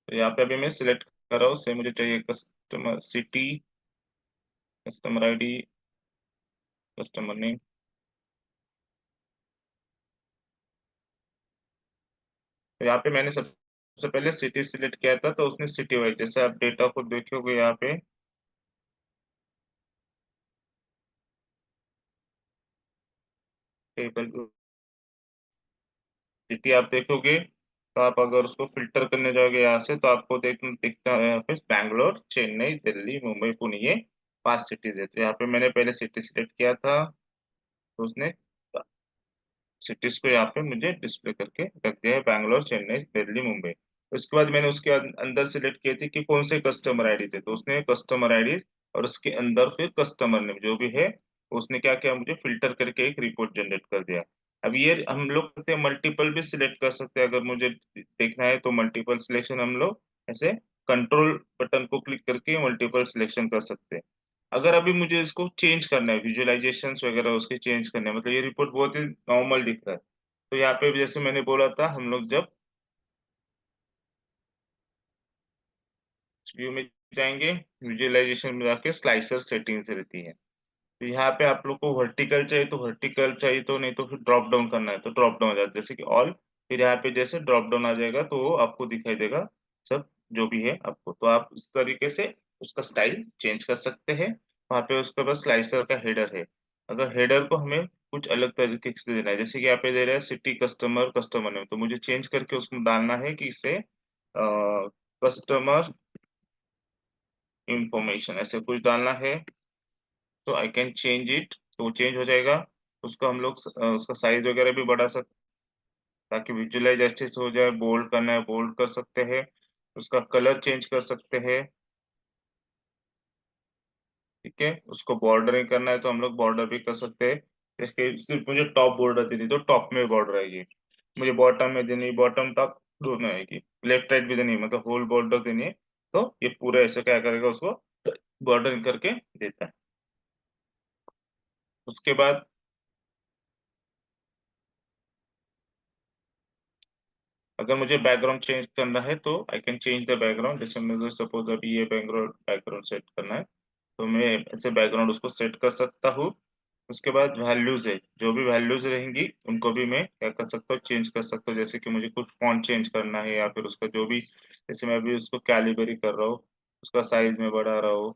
तो यहाँ पे अभी मैं सिलेक्ट कर रहा हूँ, से मुझे चाहिए customer city, customer ID, customer name. तो यहाँ पे मैंने सबसे पहले सिटी सिलेक्ट किया था, तो उसने सिटी वाइज, जैसे आप डेटा को देखोगे यहाँ पे टेबल सिटी आप देखोगे, तो आप अगर उसको फिल्टर करने जाओगे यहाँ से, तो आपको दिखता है यहाँ पे बैंगलोर, चेन्नई, दिल्ली, मुंबई, पुणे, ये 5 सिटीज है। तो यहाँ पे मैंने पहले सिटी सिलेक्ट किया था, तो उसने सिटीज को यहाँ पे मुझे डिस्प्ले करके रख दिया है, बैंगलोर, चेन्नई, दिल्ली, मुंबई। उसके बाद मैंने उसके अंदर सिलेक्ट किए थे कि कौन से कस्टमर आईडी थे, तो उसने कस्टमर आईडी और उसके अंदर फिर कस्टमर नेम जो भी है, उसने क्या किया, मुझे फिल्टर करके एक रिपोर्ट जनरेट कर दिया। अब ये हम लोग करते हैं, मल्टीपल भी सिलेक्ट कर सकते हैं, अगर मुझे देखना है तो मल्टीपल सिलेक्शन हम लोग ऐसे कंट्रोल बटन को क्लिक करके मल्टीपल सिलेक्शन कर सकते हैं। अगर अभी मुझे इसको चेंज करना है, विजुअलाइजेशंस वगैरह उसके चेंज करने हैं, मतलब ये रिपोर्ट बहुत ही नॉर्मल दिख रहा है, तो यहाँ पे जैसे मैंने बोला था, हम लोग जब व्यू में जाएंगे, विजुअलाइजेशन में जाके स्लाइसर सेटिंग्स रहती है। तो यहाँ पे आप लोग को वर्टिकल चाहिए तो वर्टिकल चाहिए, तो नहीं तो फिर ड्रॉप डाउन करना है तो ड्रॉप डाउन हो जाता है, जैसे कि ऑल। फिर यहाँ पे जैसे ड्रॉप डाउन आ जाएगा तो वो आपको दिखाई देगा सब जो भी है आपको। तो आप इस तरीके से उसका स्टाइल चेंज कर सकते हैं। वहाँ पे उसके बाद स्लाइसर का हेडर है। अगर हेडर को हमें कुछ अलग तरीके से देना है, जैसे कि यहाँ पे दे रहा है सिटी कस्टमर कस्टमर नेम, तो मुझे चेंज करके उसमें डालना है कि इसे कस्टमर इंफॉर्मेशन ऐसे कुछ डालना है। तो आई कैन चेंज इट, तो वो चेंज हो जाएगा। उसको हम लोग उसका साइज वगैरह भी बढ़ा सकते, ताकि विजुअलाइज अच्छे से हो जाए। बोल्ड करना है बोल्ड कर सकते हैं, उसका कलर चेंज कर सकते हैं। ठीक है, उसको बॉर्डरिंग करना है तो हम लोग बॉर्डर भी कर सकते हैं। जैसे सिर्फ मुझे टॉप बॉर्डर देनी तो टॉप में बॉर्डर आएगी, मुझे बॉटम में देनी बॉटम टॉप दोनों आएगी, लेफ्ट राइट भी देनी है, मतलब होल बॉर्डर देनी है। तो ये पूरा ऐसे क्या करेगा, उसको बॉर्डरिंग करके देता है। उसके बाद अगर मुझे बैकग्राउंड चेंज करना है तो I can change the background. जैसे मुझे सपोज अभी ये बैकग्राउंड बैकग्राउंड सेट करना है, तो मैं ऐसे बैकग्राउंड उसको सेट कर सकता हूँ। उसके बाद वैल्यूज है, जो भी वैल्यूज रहेंगी उनको भी मैं क्या कर सकता हूँ, चेंज कर सकता हूँ। जैसे कि मुझे कुछ फॉन्ट चेंज करना है या फिर उसका जो भी, जैसे मैं अभी उसको कैलिबरी कर रहा हूँ, उसका साइज में बढ़ा रहा हूँ।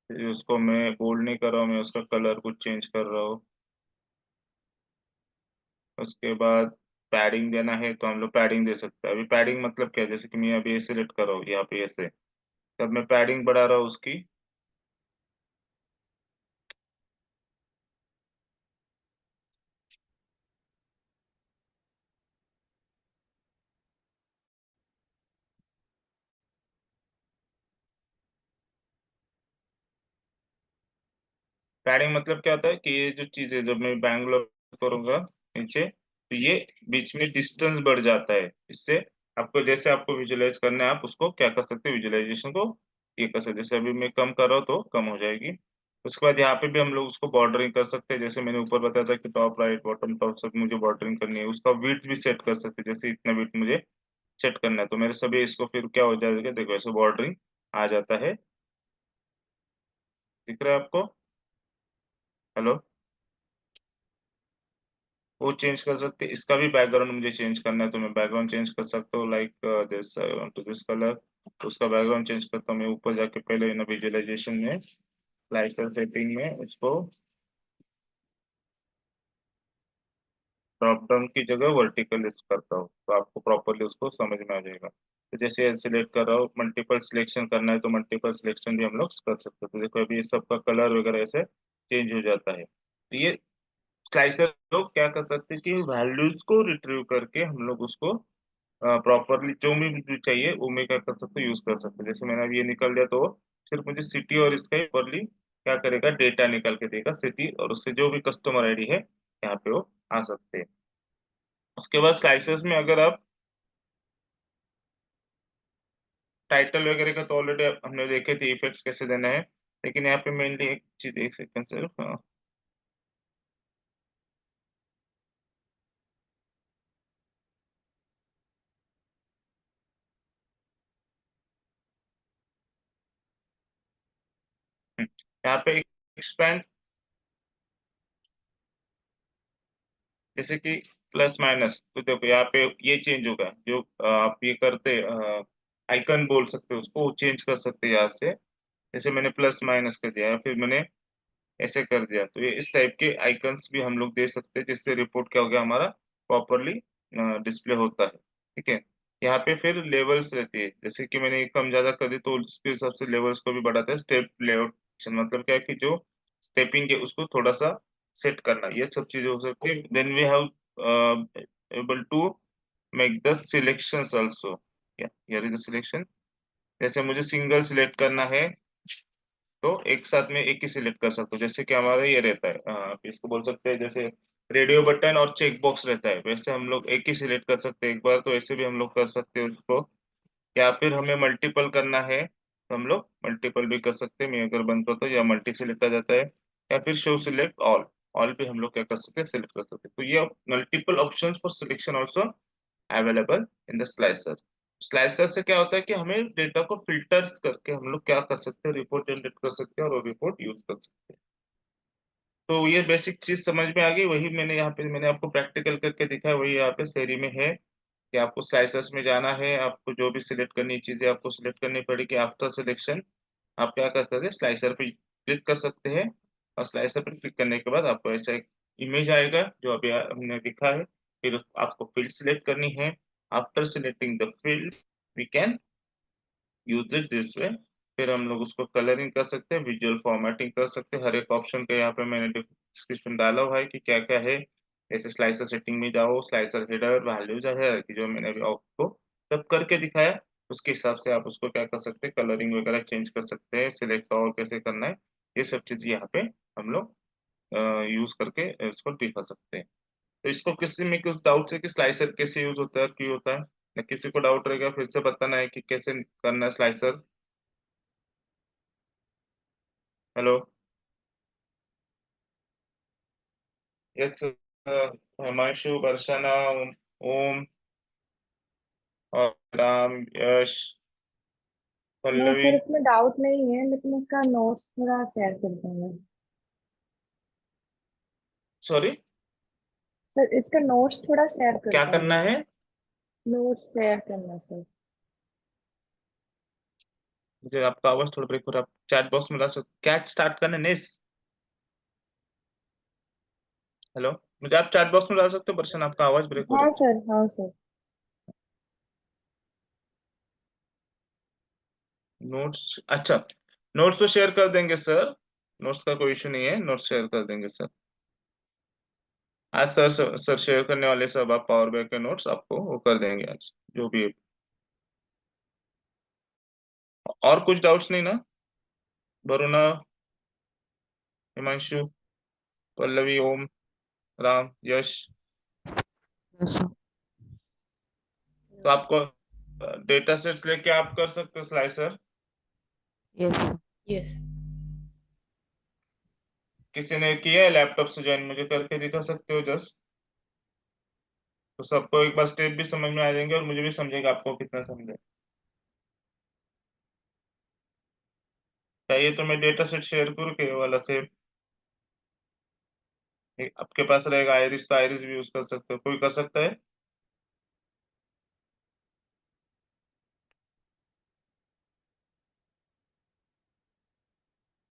फिर उसको मैं बोल्ड नहीं कर रहा हूँ, मैं उसका कलर कुछ चेंज कर रहा हूँ। उसके बाद पैडिंग देना है तो हम लोग पैडिंग दे सकते हैं। अभी पैडिंग मतलब क्या है, जैसे कि मैं अभी ये सिलेक्ट कर रहा हूँ यहाँ पे ऐसे, तब मैं पैडिंग बढ़ा रहा हूँ उसकी। पैडिंग मतलब क्या होता है कि ये जो चीज है, जब मैं बैंगलोर करूंगा नीचे, तो ये बीच में डिस्टेंस बढ़ जाता है। इससे आपको जैसे आपको विजुअलाइज करना है, आप उसको क्या कर सकते हैं, विजुअलाइजेशन को ये कर सकते हैं। जैसे अभी मैं कम कर रहा हूँ तो कम हो जाएगी। उसके बाद यहाँ पे भी हम लोग उसको बॉर्डरिंग कर सकते हैं, जैसे मैंने ऊपर बताया था कि टॉप राइट बॉटम टॉप सब मुझे बॉर्डरिंग करनी है। उसका विड्थ भी सेट कर सकते हैं, जैसे इतना विड्थ मुझे सेट करना है तो मेरे सभी इसको फिर क्या हो जाएगा, देखो ऐसे बॉर्डरिंग आ जाता है। दिख रहा है आपको? हेलो? वो चेंज कर सकते हैं। इसका भी बैकग्राउंड मुझे चेंज करना है तो मैं बैकग्राउंड चेंज कर सकता हूँ, like this to this colour. तो उसका बैकग्राउंड चेंज करता हूँ मैं, ऊपर जाके पहले इन विजुअलाइजेशन में लाइटर सेटिंग में उसको ड्रॉप डाउन की जगह वर्टिकल लिस्ट करता हूँ, तो आपको प्रॉपरली उसको समझ में आ जाएगा। तो जैसे सिलेक्ट कर रहा हूँ, मल्टीपल सिलेक्शन करना है तो मल्टीपल सिलेक्शन भी हम लोग कर सकते हैं। तो देखो अभी ये सबका कलर वगैरह ऐसे चेंज हो जाता है। तो ये स्लाइसर लोग क्या कर सकते हैं कि वैल्यूज को रिट्रीव करके हम लोग उसको प्रॉपरली जो भी चाहिए वो मैं क्या कर सकता हूँ, यूज कर सकते हैं। जैसे मैंने अभी ये निकल दिया तो सिर्फ मुझे सिटी और इसका ही प्रॉपरली क्या करेगा, डेटा निकल के देगा सिटी और उसके जो भी कस्टमर आईडी है यहाँ पे वो आ सकते हैं। उसके बाद स्लाइसेस में अगर आप टाइटल वगैरह का तो ऑलरेडी हमने देखे थे इफेक्ट्स कैसे देना है, लेकिन यहाँ पे मेनली एक चीज, एक सेकंड सिर्फ, हाँ। यहाँ पे एक्सपेंड, जैसे कि प्लस माइनस, तो देखो यहाँ पे ये चेंज होगा जो आप ये करते आइकन बोल सकते हो, उसको चेंज कर सकते हैं यहाँ से। जैसे मैंने प्लस माइनस कर दिया या फिर मैंने ऐसे कर दिया, तो ये इस टाइप के आइकन्स भी हम लोग दे सकते हैं, जिससे रिपोर्ट क्या हो गया हमारा प्रॉपरली डिस्प्ले होता है। ठीक है, यहाँ पे फिर लेवल्स रहती है, जैसे कि मैंने कम ज्यादा कर दी तो उसके हिसाब से लेवल्स को भी बढ़ाता है। स्टेप लेआउट मतलब क्या है कि जो स्टेपिंग है उसको थोड़ा सा सेट करना, ये सब चीजें हो सकती है। Then we have able to make the selections also. Here is the selection. जैसे मुझे सिंगल सिलेक्ट करना है तो एक साथ में एक ही सिलेक्ट कर सकते हो, जैसे कि हमारा ये रहता है, इसको बोल सकते हैं जैसे रेडियो बटन और चेक बॉक्स रहता है, वैसे हम लोग एक ही सिलेक्ट कर सकते हैं एक बार, तो ऐसे भी हम लोग कर सकते हैं उसको। या फिर हमें मल्टीपल करना है तो हम लोग मल्टीपल भी कर सकते हैं। मैं अगर बंद करता हूँ या मल्टी सिलेक्ट आ जाता है, या फिर शो सिलेक्ट ऑल, ऑल पे हम लोग क्या कर सकते हैं, सिलेक्ट कर सकते हैं। तो ये multiple options for selection also available in the slicer. Slicer से क्या होता है कि हमें डेटा को फिल्टर करके हम लोग क्या कर सकते हैं, रिपोर्ट जनरेट कर सकते हैं और वो रिपोर्ट यूज कर सकते हैं। तो ये बेसिक चीज समझ में आ गई, वही मैंने यहाँ पे मैंने आपको प्रैक्टिकल करके दिखाया, वही यहाँ पे थ्योरी में है कि आपको स्लाइसर्स में जाना है, आपको जो भी सिलेक्ट करनी चीजें आपको सिलेक्ट करनी पड़ेगी। आफ्टर सिलेक्शन आप क्या कर सकते हैं, स्लाइसर पे क्लिक कर सकते हैं, और स्लाइसर पर क्लिक करने के बाद आपको ऐसा एक इमेज आएगा जो अभी हमने दिखा है। फिर आपको फील्ड सिलेक्ट करनी है। After selecting the field we can use it this way. फिर हम लोग उसको कलरिंग कर सकते हैं, विजुअल फॉर्मेटिंग कर सकते हैं। हर एक ऑप्शन का यहाँ पे मैंने डिस्क्रिप्शन डाला हुआ है कि क्या क्या है। जैसे स्लाइसर सेटिंग में जाओ, स्लाइसर हेडर वैल्यूज है कि जो मैंने अभी आपको सब करके दिखाया, उसके हिसाब से आप उसको क्या कर सकते हैं, कलरिंग वगैरह चेंज कर सकते हैं, सिलेक्ट और कैसे करना है, ये सब चीज यहाँ पे हम लोग यूज करके इसको दिखा सकते हैं। तो इसको किसी में कुछ डाउट है कि स्लाइसर कैसे यूज होता है और क्यों होता है, या किसी को डाउट रहेगा फिर से बताना है कि कैसे करना है स्लाइसर। हेलो। यस। हिमांशु, वर्षना, ओम और राम, यश, नो पल्लवी। सर, इसमें डाउट नहीं है, लेकिन इसका नोट्स थोड़ा शेयर कर देंगे। सॉरी। सर, इसका नोट्स थोड़ा शेयर कर क्या देंगे। करना है? नोट्स शेयर करना सर। मुझे आपका आवाज थोड़ा ब्रेक हो रहा है, आप चैट बॉक्स में ला सकते, क्या स्टार्ट करना है, नेस? हेलो। मुझे आप चैट बॉक्स में डाल सकते हो, वर्षन आपका आवाज ब्रेक हो हाँ रही सर, हाँ सर। है। नोट्स, अच्छा। नोट्स तो शेयर कर देंगे सर, नोट्स का कोई इशू नहीं है, नोट्स शेयर कर देंगे सर। आज सर शेयर करने वाले सब आप पावर बैंक के नोट्स आपको वो कर देंगे आज, जो भी है। और कुछ डाउट्स नहीं ना? वरुणा, हिमांशु, पल्लवी, ओम, राम, यश। No, sir. तो आपको डेटा सेट्स लेके आप कर सकते हो स्लाइसर। Yes, sir. यस। किसी ने किया है लैपटॉप से ज्वाइन, मुझे करके दिखा सकते हो जस्ट। तो सबको एक बार स्टेप भी समझ में आ जाएंगे और मुझे भी समझेगा आपको कितना समझे। चाहिए तो मैं डेटा सेट शेयर करूँ के वाला से? आपके पास रहेगा आइरिस, तो आइरिस भी यूज कर सकते हो, कोई कर सकता है?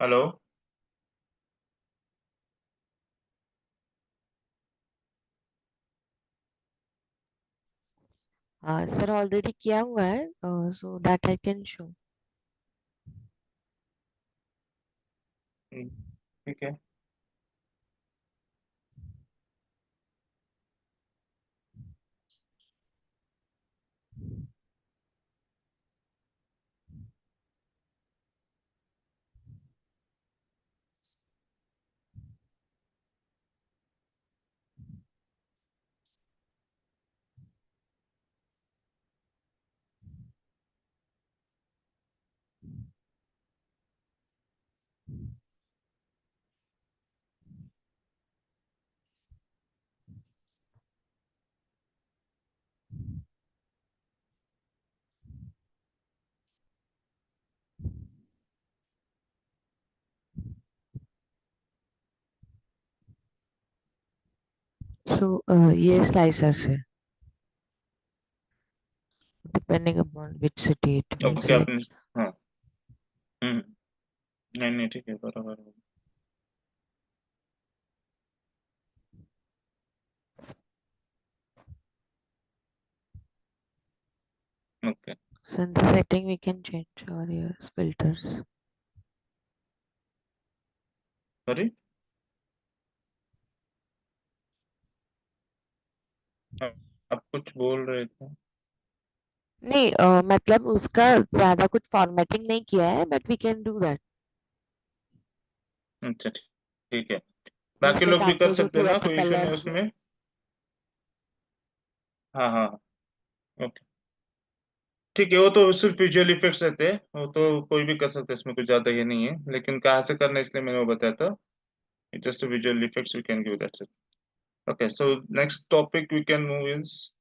हेलो। Sir, already किया हुआ है, so that I can show. ठीक है। So ये slicers है, depending upon which city it will okay select. आपने, हाँ। हम्म। नहीं नहीं, ठीक है, बराबर। Okay. So in the setting we can change our ears filters. Sorry, आप कुछ बोल रहे थे? नहीं, मतलब उसका ज्यादा कुछ फॉर्मेटिंग नहीं किया है, but we can do that. अच्छा, ठीक है। मीन्स बाकी लाइक लोग भी कर आपको जो सकते हैं ना, तुरंत कोई इशू नहीं कलर्स। उसमें। हाँ हाँ। ओके, ठीक है। वो तो सिर्फ विजुअल इफेक्ट्स रहते हैं, वो तो कोई भी कर सकता है, इसमें कुछ ज्यादा ये नहीं है, लेकिन कहाँ से करना है इसलिए मैंने वो बताया था। It's just a visual effects we can give, that's it. Okay, so next topic we can move is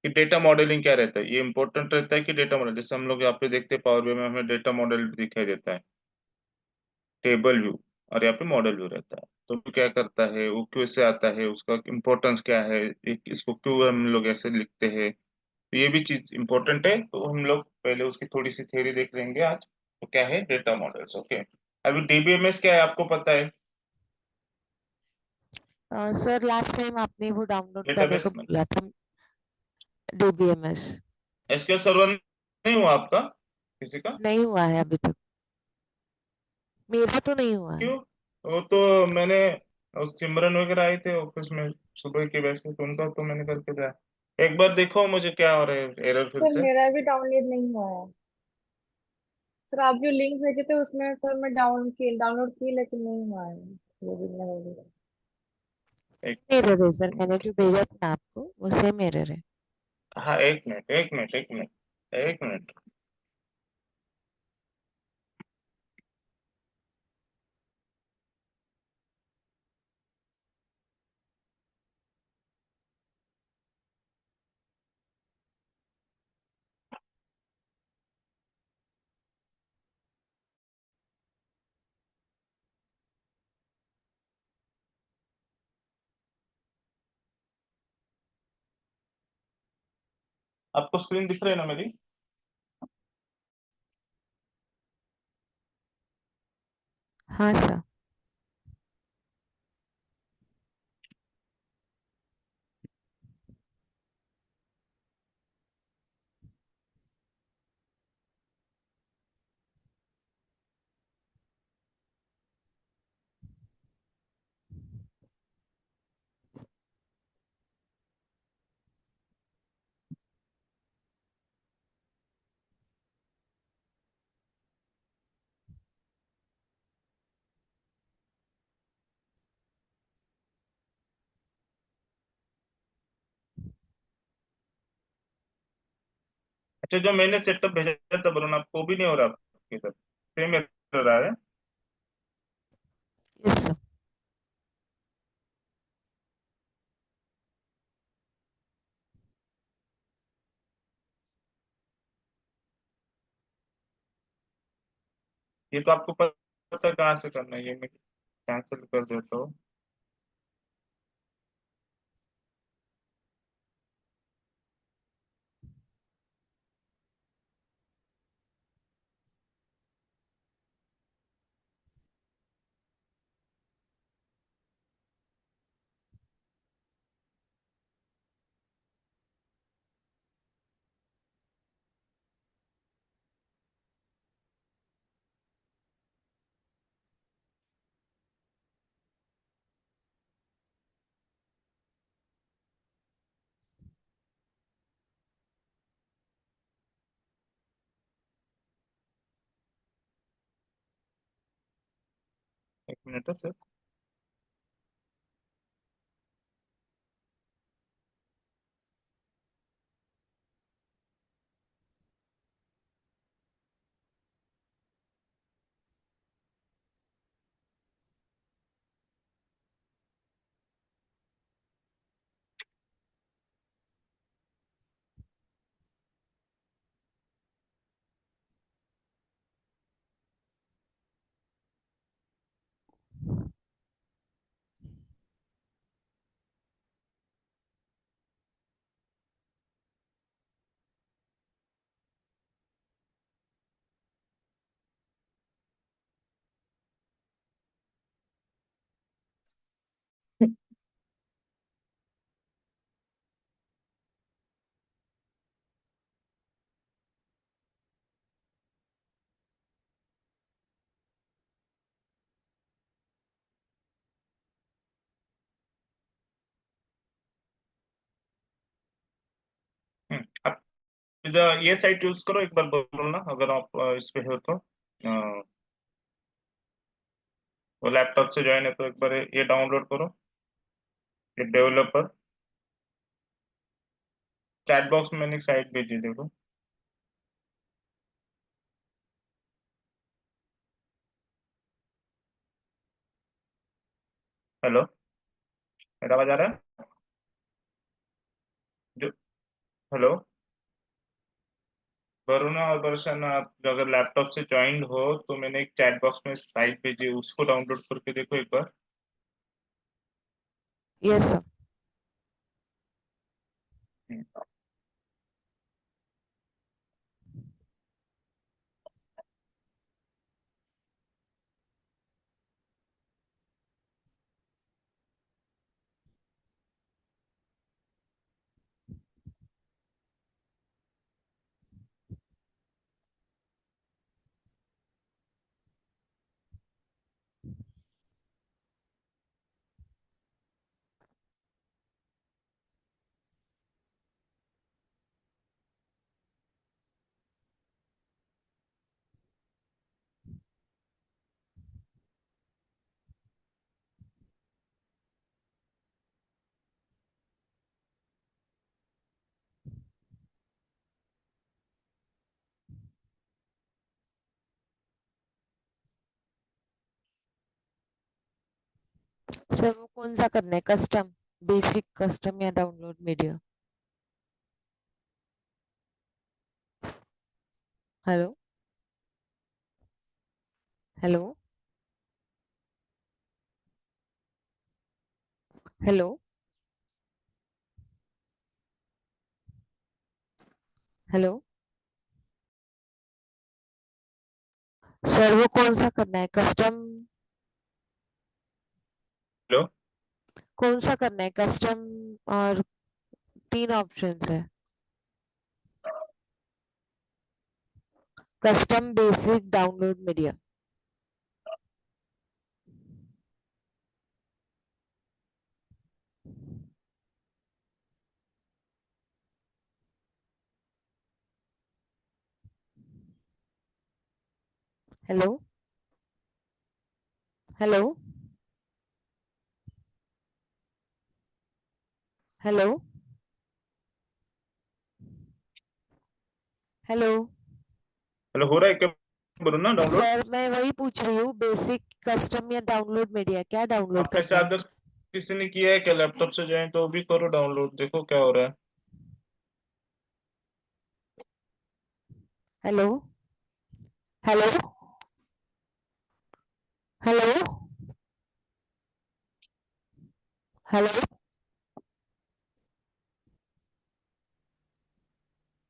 कि डेटा मॉडलिंग क्या रहता है। ये इंपॉर्टेंट रहता है कि डेटा मॉडल, जैसे हम लोग यहाँ पे देखते हैं पावर बीआई में हमें डेटा मॉडल दिखाई देता है, टेबल व्यू, और यहाँ पे मॉडल व्यू रहता है। तो वो क्या करता है, वो क्यों से आता है, उसका इम्पोर्टेंस क्या है, इसको क्यों हम लोग ऐसे लिखते हैं, तो ये भी चीज इंपॉर्टेंट है। तो हम लोग पहले उसकी थोड़ी सी थ्योरी देख लेंगे आज। तो क्या है डेटा मॉडल्स, ओके। अभी डीबीएमएस क्या है आपको पता है? सर लास्ट टाइम आपने वो डाउनलोड करने डेटाबेस को में बोला था, डीबीएमएस। एसक्यूएल सर्वर नहीं हुआ आपका किसी का? नहीं हुआ है अभी तक, मेरा तो नहीं हुआ है। क्यों? वो तो मैंने, उस सिमरन वगैरह आए थे ऑफिस में सुबह के बैच में, तो उनका तो मैंने करके जाया। एक बार देखो मुझे क्या हो रहा है, एरर फिर सर से। मेरा भी डाउनलोड नहीं हुआ है। सर आप जो लिंक भेजे थे उसमें सर मैं डाउनलोड की लेकिन नहीं हुआ है। वो भी नहीं हो रहा। एक एरर है सर, मैंने मिनट। जो भेजा था ना आपको वो सेम एरर है। हाँ, एक मिनट, एक मिनट, एक मिनट, एक मिनट। आपको स्क्रीन दिख रही है ना मेरी? हाँ सर। अच्छा, जो मैंने सेटअप भेजा था वरुण, आपको भी नहीं हो रहा आपके साथ? सेम एरर आ रहा है? Yes sir. ये तो आपको पता है कहाँ से करना है, ये मैं कैंसिल कर देता हूँ। एक मिनट है सर। आप ये साइट यूज करो एक बार, बोलो ना अगर आप इस पे हो तो। वो लैपटॉप से ज्वाइन है तो एक बार ये डाउनलोड करो, ये डेवलपर। चैट बॉक्स में मैंने एक साइट भेजी, देखो। हेलो, मेरा आवाज आ रहा है? जो हेलो, वरुणा और वर्षा, आप अगर लैपटॉप से ज्वाइंड हो तो मैंने एक चैट बॉक्स में साइट भेजी है, उसको डाउनलोड करके देखो एक बार। Yes sir. हम्म, सर वो कौन सा करना है, कस्टम, बेसिक, कस्टम या download media? Hello. Hello. Hello. Hello. Sir वो कौन सा करना है, कस्टम? हेलो। कौन सा करना है, कस्टम? और तीन ऑप्शंस है, custom, basic, download media. Hello. Hello. Hello. Hello. Hello, हो रहा है क्या वरुणा डाउनलोड? सर मैं वही पूछ रही हूँ, बेसिक, कस्टम या डाउनलोड मीडिया, क्या डाउनलोड अपने से करना है? अदर किसी ने किया है क्या लैपटॉप से ज्वाइन? तो भी करो डाउनलोड, देखो क्या हो रहा है। Hello. Hello. Hello. Hello.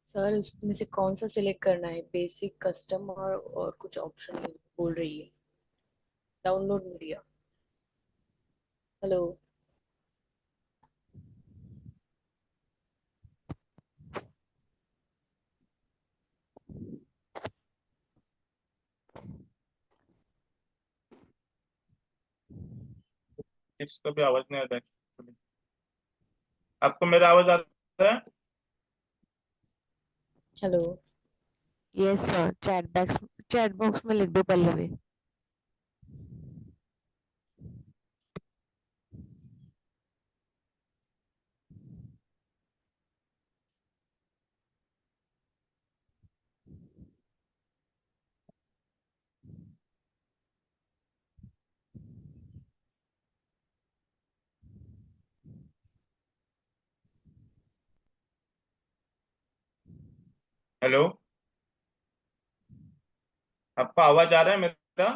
Sir उसमें से कौन सा सिलेक्ट करना है, बेसिक, कस्टम और कुछ ऑप्शन बोल रही है, डाउनलोड मीडिया। हेलो। इसका भी आवाज नहीं आ रहा है। आपको मेरा आवाज आ रहा है? Hello. Yes sir, chat box में लिख दो पल्लवी। हेलो, आपको आवाज आ रहा है मेरा?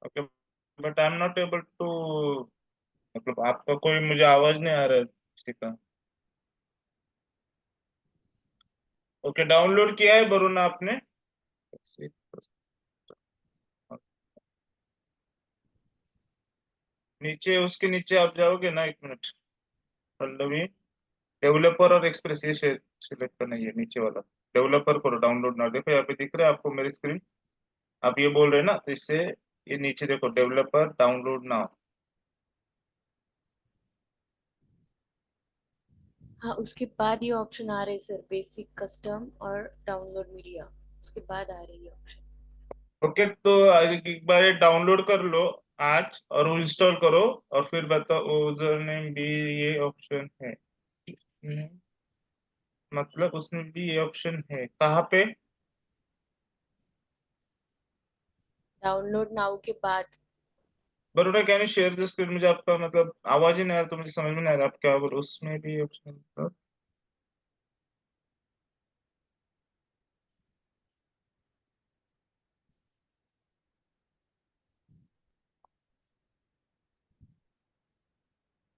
Okay, but I am not able to, मतलब आपका कोई मुझे आवाज नहीं आ रहा है किसी का। ओके, डाउनलोड किया है वरुणा आपने? नीचे, उसके नीचे आप जाओगे ना, एक मिनट। पल्लवी, डेवलपर और एक्सप्रेस, ये सिलेक्ट करना है, ये नीचे वाला। डेवलपर करो, डाउनलोड ना। देखो यहाँ पे दिख रहा है आपको मेरी स्क्रीन? आप ये बोल रहे हैं ना, तो इससे ये नीचे देखो, डेवलपर डाउनलोड ना। हाँ, उसके बाद ये ऑप्शन आ रहे हैं सर, बेसिक, कस्टम और डाउनलोड मीडिया। उसके बाद आ रही है ऑप्शन। ओके, तो एक बार ये डाउनलोड कर लो आज, और इंस्टॉल करो, और फिर बताओ। यूजर नेम भी ये ऑप्शन है? मतलब उसमें भी ये ऑप्शन है कहाँ पे? डाउनलोड नाउ के बाद Baroda can you share the screen? मुझे आपका मतलब आवाज ही नहीं आ रहा, तो मुझे समझ में नहीं आ रहा आप क्या बोल, उसमें भी ऑप्शन था।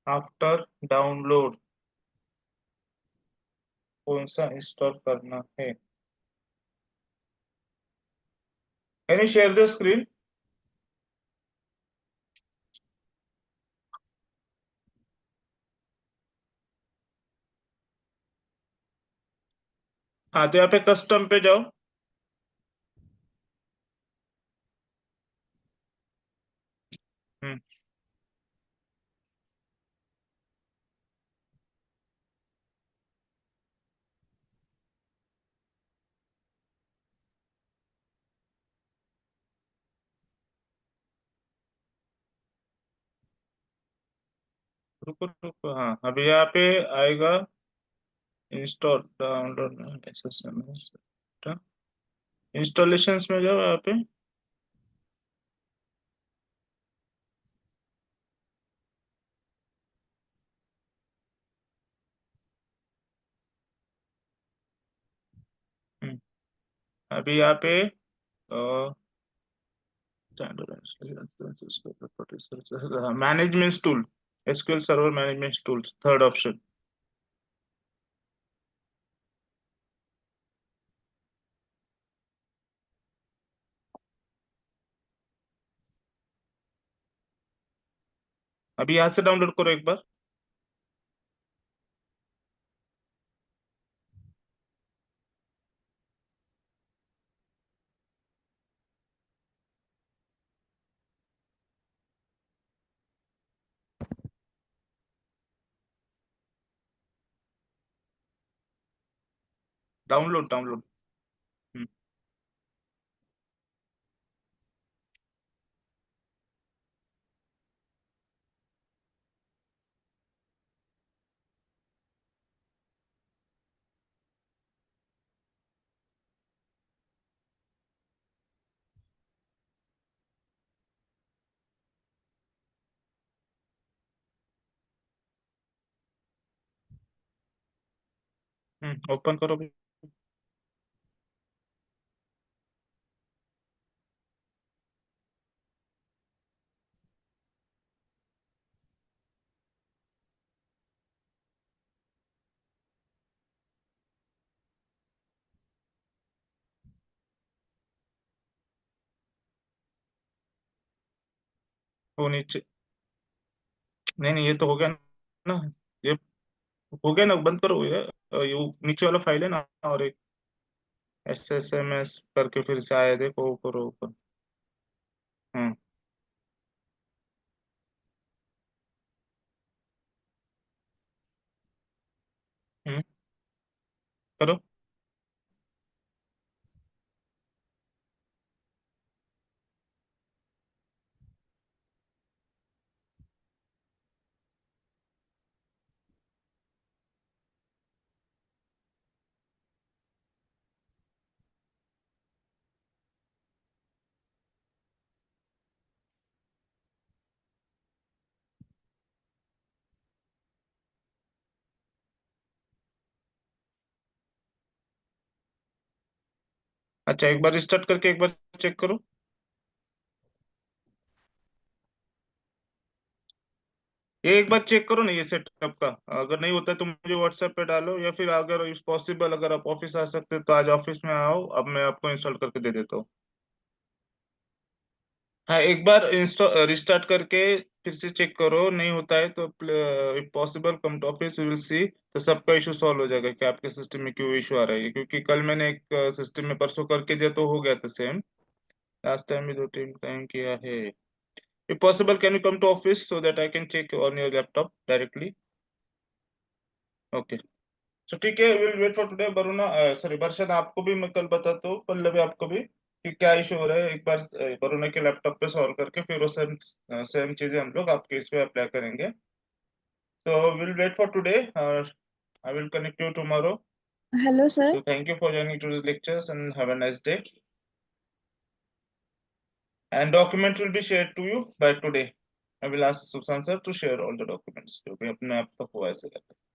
आफ्टर डाउनलोड कौन सा इंस्टॉल करना है? Can you share the screen? हाँ, तो यहाँ पे कस्टम पे जाओ। हम्म। रुको रुको, हाँ अभी यहाँ पे आएगा इंस्टॉल डाउनलोड एसएसएमएस इंस्टॉलेशंस में जाओ यहाँ पे। हम्म, अभी यहाँ पे management tool, SQL server management tools, third option. अभी यहाँ से डाउनलोड करो एक बार। Download download. ओपन करो अभी। वो नीचे, नहीं नहीं, ये तो हो गया ना, ये हो गया ना, बंद करो ये नीचे वाला फाइल है ना, और एक एसएसएमएस करके फिर से आया, देखो वो करो ओपन। हम्म। हम्म, करो। अच्छा, एक बार स्टार्ट करके एक बार चेक करो। ये एक बार चेक करो ना ये सेटअप का, अगर नहीं होता है तो मुझे व्हाट्सएप पे डालो, या फिर अगर इफ पॉसिबल अगर आप ऑफिस आ सकते हो तो आज ऑफिस में आओ, अब मैं आपको इंस्टॉल करके दे देता हूँ। हाँ, एक बार इंस्टॉल रिस्टार्ट करके फिर से चेक करो, नहीं होता है तो if possible come to office, will see, तो सबका इशू सॉल्व हो जाएगा कि आपके सिस्टम में क्यों इशू आ रहा है, क्योंकि कल मैंने एक सिस्टम में परसों करके दिया तो हो गया था सेम, लास्ट टाइम भी 2-3 टाइम किया है। If possible can you come to office so that I can check on your laptop directly? Okay, तो ठीक है, will wait for today. Varuna, sorry Varsha, आपको भी मैं कल बताता हूँ, पल्लवी आपको भी, कि क्या इशू हो रहा है, एक बार वरुणा के लैपटॉप पे सॉल्व करके फिर वो सेम सेम चीजें हम लोग आपके इस पे अप्लाई करेंगे। तो will wait for today, I will connect you tomorrow. Hello, sir. So thank you for joining today's lectures and have a nice day. And document will be shared to you by today. I will ask Susan sir to share all the documents जो भी अपने आप तक हुआ है select.